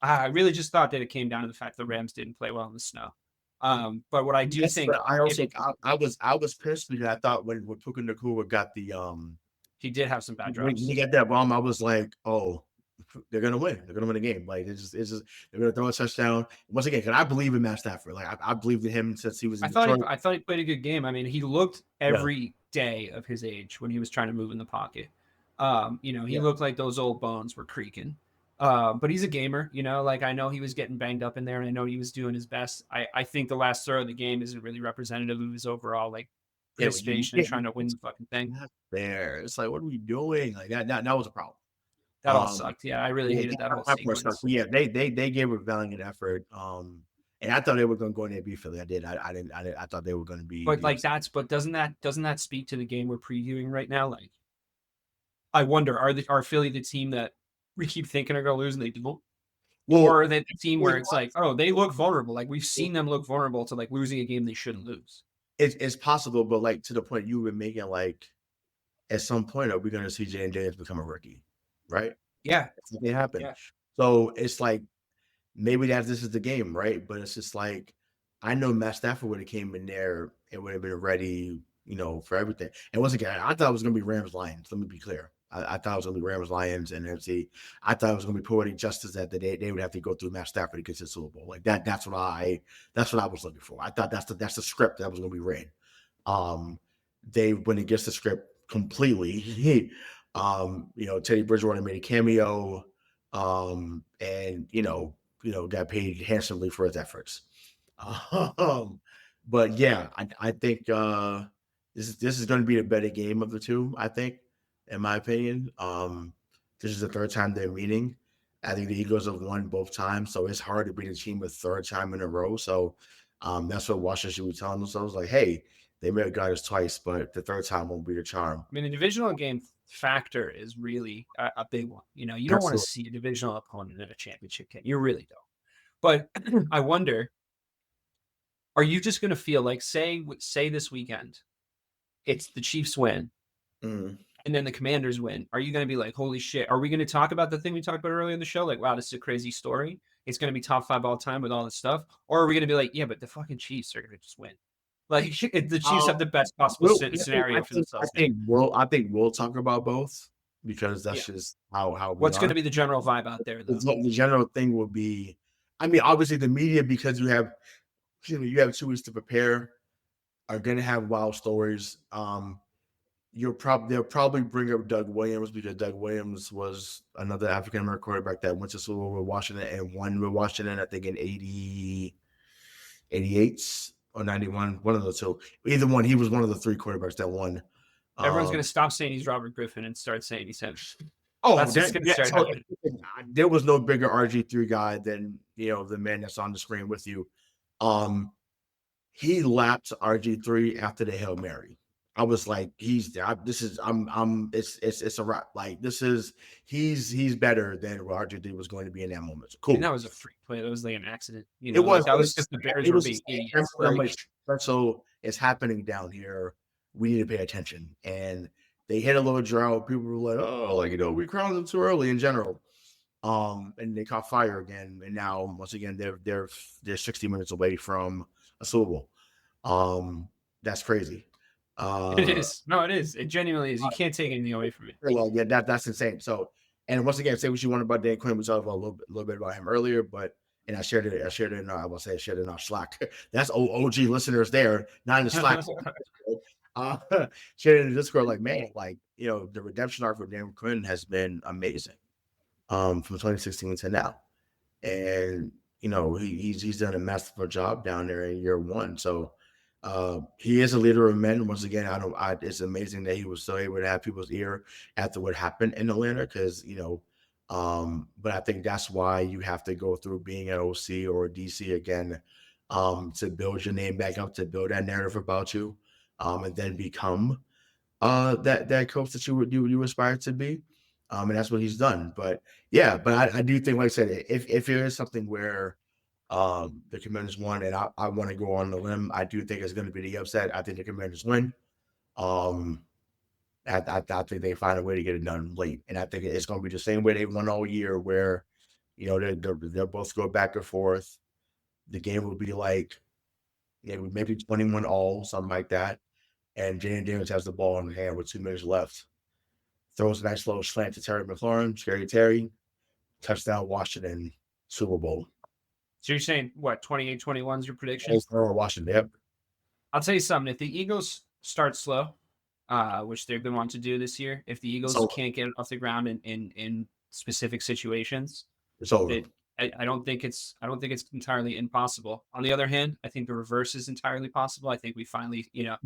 I really just thought that it came down to the fact the Rams didn't play well in the snow. But what I do think, I also I was pissed because I thought when Puka Nacua got the he did have some bad when drops. he got that bomb, I was like, oh, they're gonna win. They're gonna win the game. Like it's just they're gonna throw a touchdown once again. Because I believe in Matt Stafford. Like I believed in him since he was. I thought he played a good game. I mean, he looked every day of his age when he was trying to move in the pocket. He looked like those old bones were creaking. But he's a gamer. Like I know he was getting banged up in there, and I know he was doing his best. I think the last throw of the game isn't really representative of his overall participation in trying to win the fucking thing. There, it's like, what are we doing? Like that was a problem. That all sucked. Yeah, I really hated that whole sequence. Yeah, they gave a valiant effort. And I thought they were going to go in there and beat Philly. I did. I didn't. I thought they were going to be. But doesn't that speak to the game we're previewing right now? Like, I wonder, are Philly the team that we keep thinking are going to lose and they don't? Or are they the team where it's like, oh, they look vulnerable? Like we've seen them look vulnerable to like losing a game they shouldn't lose. It's possible, but like to the point you were making, like at some point are we going to see Jayden Daniels become a rookie? Right? Yeah, it happened. Yeah. So it's like maybe this is the game, right? But it's just like I know Matt Stafford would have came in there and would have been ready, for everything. And once again, I thought it was going to be Rams Lions. Let me be clear. I thought it was going to be Rams Lions and NFC. I thought it was going to be poetic justice that they would have to go through Matt Stafford to get to the Super Bowl. Like that. That's what I was looking for. I thought that's the script that was going to be read. They went against the script completely. Teddy Bridgewater made a cameo, and got paid handsomely for his efforts. But yeah, I think this is going to be the better game of the two. I think, in my opinion, this is the third time they're meeting. I think the Eagles have won both times, so it's hard to beat a team a third time in a row. So that's what Washington should be telling themselves, like, hey, they may have got us twice, but the third time won't be the charm. I mean, the divisional game factor is really a big one. You don't want to see a divisional opponent in a championship game. You really don't. But I wonder, are you just going to feel like, say this weekend, it's the Chiefs win, and then the Commanders win. Are you going to be like, holy shit? Are we going to talk about the thing we talked about earlier in the show? Like, wow, this is a crazy story. It's going to be top 5 all time with all this stuff. Or are we going to be like, yeah, but the fucking Chiefs are going to just win. Like the Chiefs have the best possible scenario for themselves. I think we'll talk about both because that's just how. What's going to be the general vibe out there, though? The general thing will be, I mean, obviously the media, because you have 2 weeks to prepare, are going to have wild stories. They'll probably bring up Doug Williams because Doug Williams was another African American quarterback that went to Super Bowl with Washington and won with Washington, I think in 88 or 91, one of the two. Either one, he was one of the 3 quarterbacks that won. Everyone's going to stop saying he's Robert Griffin and start saying he's him. There was no bigger RG3 guy than the man that's on the screen with you. He lapped RG3 after the Hail Mary. I was like, it's a wrap. Like he's better than what RG3 was going to be in that moment. So, cool. And that was a freak play. That was like an accident. It was. That was just the Bears were being idiots. So it's happening down here. We need to pay attention. And they hit a little drought. People were like, oh, we crowned them too early in general. And they caught fire again. And now, once again, they're 60 minutes away from a Super Bowl. That's crazy. It is. No, it is. It genuinely is. You can't take anything away from it. Well, yeah, that's insane. So, and once again, say what you want about Dan Quinn. We talked about a little bit about him earlier, but and I shared it. I shared it in I will say I shared it in our Slack. That's OG listeners there, not in the Slack. uh, shared it in the Discord. Like, man, like, you know, the redemption arc for Dan Quinn has been amazing. From 2016 to now, and you know he's done a masterful job down there in year one. So he is a leader of men. Once again, it's amazing that he was so able to have people's ear after what happened in Atlanta, because you know. But I think that's why you have to go through being an OC or a DC again, to build your name back up, to build that narrative about you, and then become that coach that you aspire to be. And that's what he's done. But yeah, but I do think, like I said, if there is something where the Commanders won, and I want to go on the limb, I do think it's going to be the upset. I think the Commanders win. I think they find a way to get it done late, and I think it's going to be the same way they won all year, where you know they'll both go back and forth. The game will be like maybe 21-all, something like that, and Jayden Daniels has the ball in the hand with 2 minutes left. Throws a nice little slant to Terry McLaurin, Scary Terry, touchdown Washington, Super Bowl. So you're saying what, 28-21 is your prediction? For Washington, yep. I'll tell you something. If the Eagles start slow, which they've been wanting to do this year, if the Eagles can't get it off the ground in specific situations, it's over. I don't think it's entirely impossible. On the other hand, I think the reverse is entirely possible. I think we finally, you know,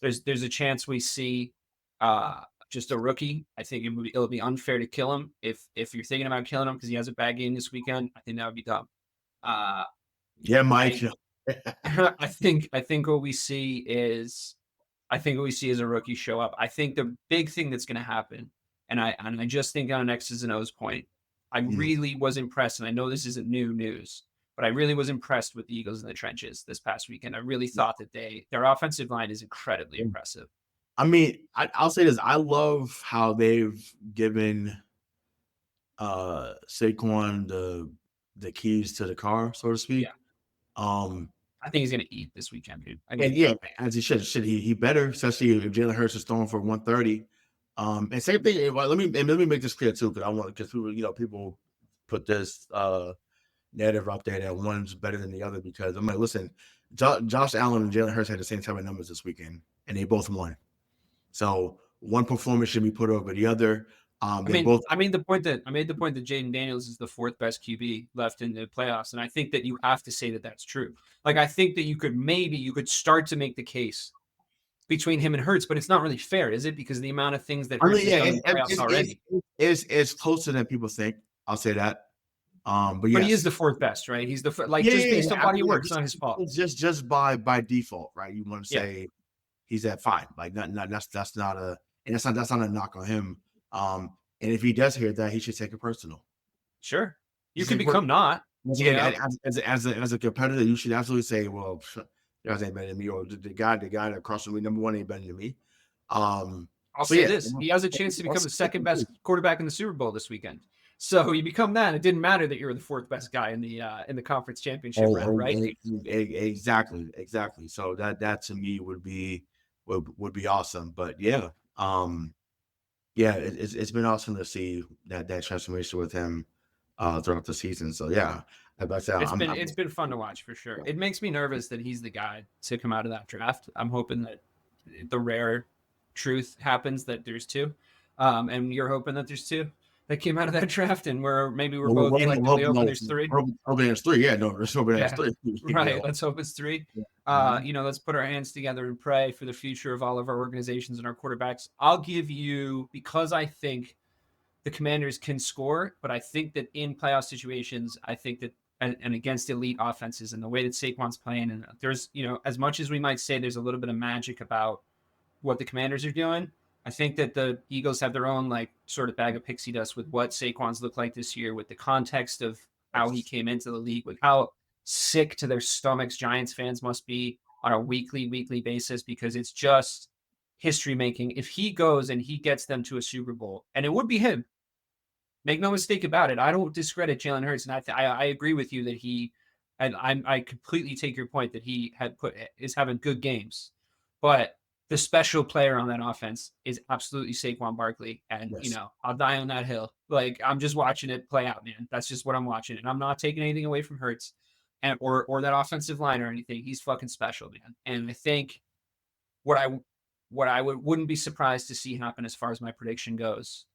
there's a chance we see just a rookie. I think it'll be unfair to kill him if you're thinking about killing him because he has a bad game this weekend. I think that would be dumb. Yeah, Mike. I think what we see is a rookie show up. I think the big thing that's going to happen, and I just think on an X's and O's point, I really was impressed, and I know this isn't new news, but I really was impressed with the Eagles in the trenches this past weekend. I really thought that their offensive line is incredibly impressive. I mean, I'll say this. I love how they've given Saquon the keys to the car, so to speak. Yeah. I think he's going to eat this weekend, dude. And yeah, as he should. He better, especially if Jalen Hurts is throwing for 130. And same thing. Let me make this clear too, because people put this narrative out there that one's better than the other, because I'm like, listen, Josh Allen and Jalen Hurts had the same type of numbers this weekend, and they both won. So one performance should be put over the other. I made the point that Jayden Daniels is the 4th best QB left in the playoffs, and I think that you have to say that that's true. Like, I think that you could start to make the case between him and Hurts, but it's not really fair, is it? Because the amount of things that Hurts has done in the playoffs already. It's closer than people think. I'll say that. But he is the 4th best, right? He's just based on body work. It's not his fault. Just by default, right? You want to say he's at 5. Like, that's not a knock on him. And if he does hear that, he should take it personal. Sure, you can become not. As a competitor, you should absolutely say, "Well, you guys ain't better than me," or the guy that across from me, number 1, ain't better than me. I'll say this: he has a chance to become the 2nd best quarterback in the Super Bowl this weekend. So you become that. It didn't matter that you were the 4th best guy in the conference championship round, right? Exactly. So that to me would be awesome. But yeah. It's been awesome to see that transformation with him throughout the season. So yeah, it's been fun to watch for sure. It makes me nervous that he's the guy to come out of that draft. I'm hoping that the rare truth happens that there's 2, and you're hoping that there's 2 that came out of that draft, and we're both collectively hoping there's 3. Hoping there's 3. Yeah, no, let's hope there's 3. Right. Let's hope it's 3. Let's put our hands together and pray for the future of all of our organizations and our quarterbacks. I'll give you, because I think the Commanders can score, but I think that in playoff situations, I think that and against elite offenses and the way that Saquon's playing, and there's, as much as we might say there's a little bit of magic about what the Commanders are doing, I think that the Eagles have their own sort of bag of pixie dust with what Saquon's looked like this year, with the context of how he came into the league, with how sick to their stomachs Giants fans must be on a weekly basis, because it's just history making. If he goes and he gets them to a Super Bowl, and it would be him, make no mistake about it. I don't discredit Jalen Hurts, and I agree with you that I completely take your point that he is having good games, but the special player on that offense is absolutely Saquon Barkley. And, I'll die on that hill Like, I'm just watching it play out, man. That's just what I'm watching. And I'm not taking anything away from Hurts or that offensive line or anything. He's fucking special, man. And I think what I wouldn't be surprised to see happen as far as my prediction goes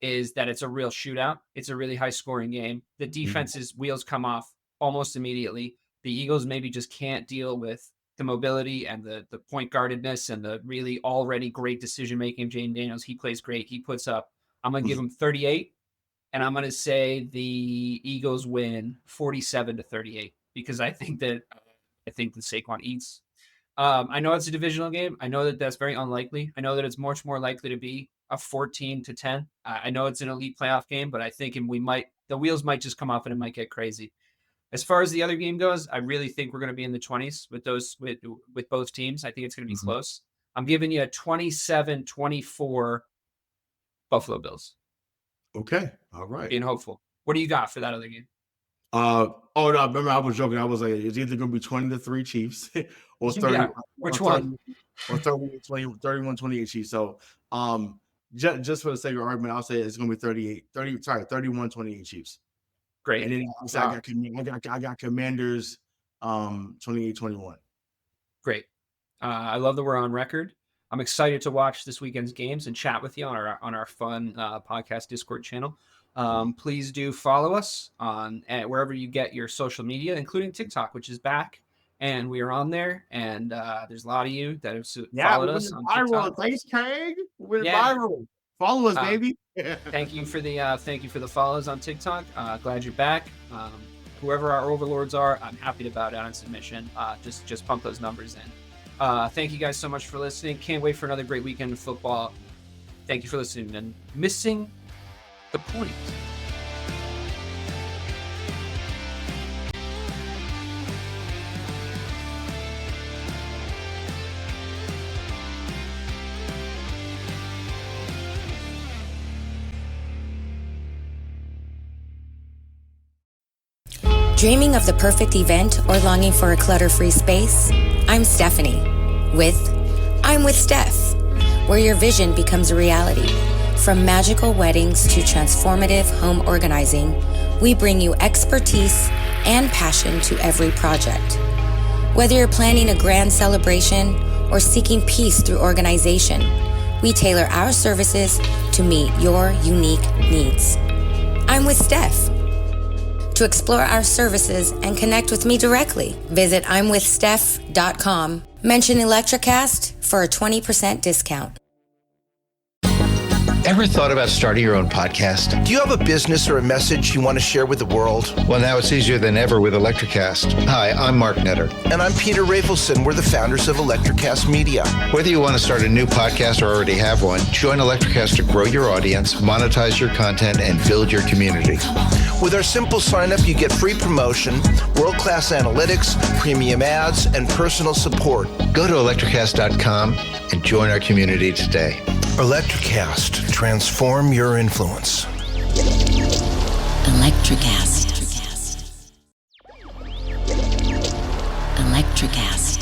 is that it's a real shootout. It's a really high scoring game. The defense's wheels come off almost immediately. The Eagles maybe just can't deal with the mobility and the point guardedness and the really already great decision making of Jayden Daniels. He plays great. He puts up, I'm going to give him 38, and I'm going to say the Eagles win 47-38 because I think that Saquon eats. I know it's a divisional game. I know that that's very unlikely. I know that it's much more likely to be a 14-10. I know it's an elite playoff game, but I think the wheels might just come off and it might get crazy. As far as the other game goes, I really think we're going to be in the 20s with both teams. I think it's going to be close. I'm giving you a 27-24 Buffalo Bills. Okay. All right. Being hopeful. What do you got for that other game? No, remember I was joking. I was like, it's either going to be 20-3 Chiefs or 30. Yeah, which one? Or 31-28 Chiefs. So, just for the sake of argument, I'll say it's going to be 31-28 Chiefs. Great. And then I got Commanders 28-21. Great. I love that we're on record. I'm excited to watch this weekend's games and chat with you on our fun podcast Discord channel. Please do follow us on wherever you get your social media, including TikTok, which is back. And we are on there. And there's a lot of you that have followed us on TikTok. Thanks, Kang. We're viral. Follow us, baby. Thank you for the follows on TikTok. Glad you're back. Whoever our overlords are, I'm happy to bow down in submission. Just pump those numbers in. Thank you guys so much for listening. Can't wait for another great weekend of football. Thank you for listening and missing the point. Dreaming of the perfect event or longing for a clutter-free space? I'm Stephanie with I'm with Steph, where your vision becomes a reality. From magical weddings to transformative home organizing, we bring you expertise and passion to every project. Whether you're planning a grand celebration or seeking peace through organization, we tailor our services to meet your unique needs. I'm with Steph. To explore our services and connect with me directly, visit imwithsteph.com. Mention Electricast for a 20% discount. Ever thought about starting your own podcast? Do you have a business or a message you want to share with the world? Well, now it's easier than ever with Electricast. Hi, I'm Mark Netter. And I'm Peter Rafelson. We're the founders of Electricast Media. Whether you want to start a new podcast or already have one, join Electricast to grow your audience, monetize your content, and build your community. With our simple sign-up, you get free promotion, world-class analytics, premium ads, and personal support. Go to electricast.com and join our community today. Electricast. Transform your influence. Electricast. Electricast.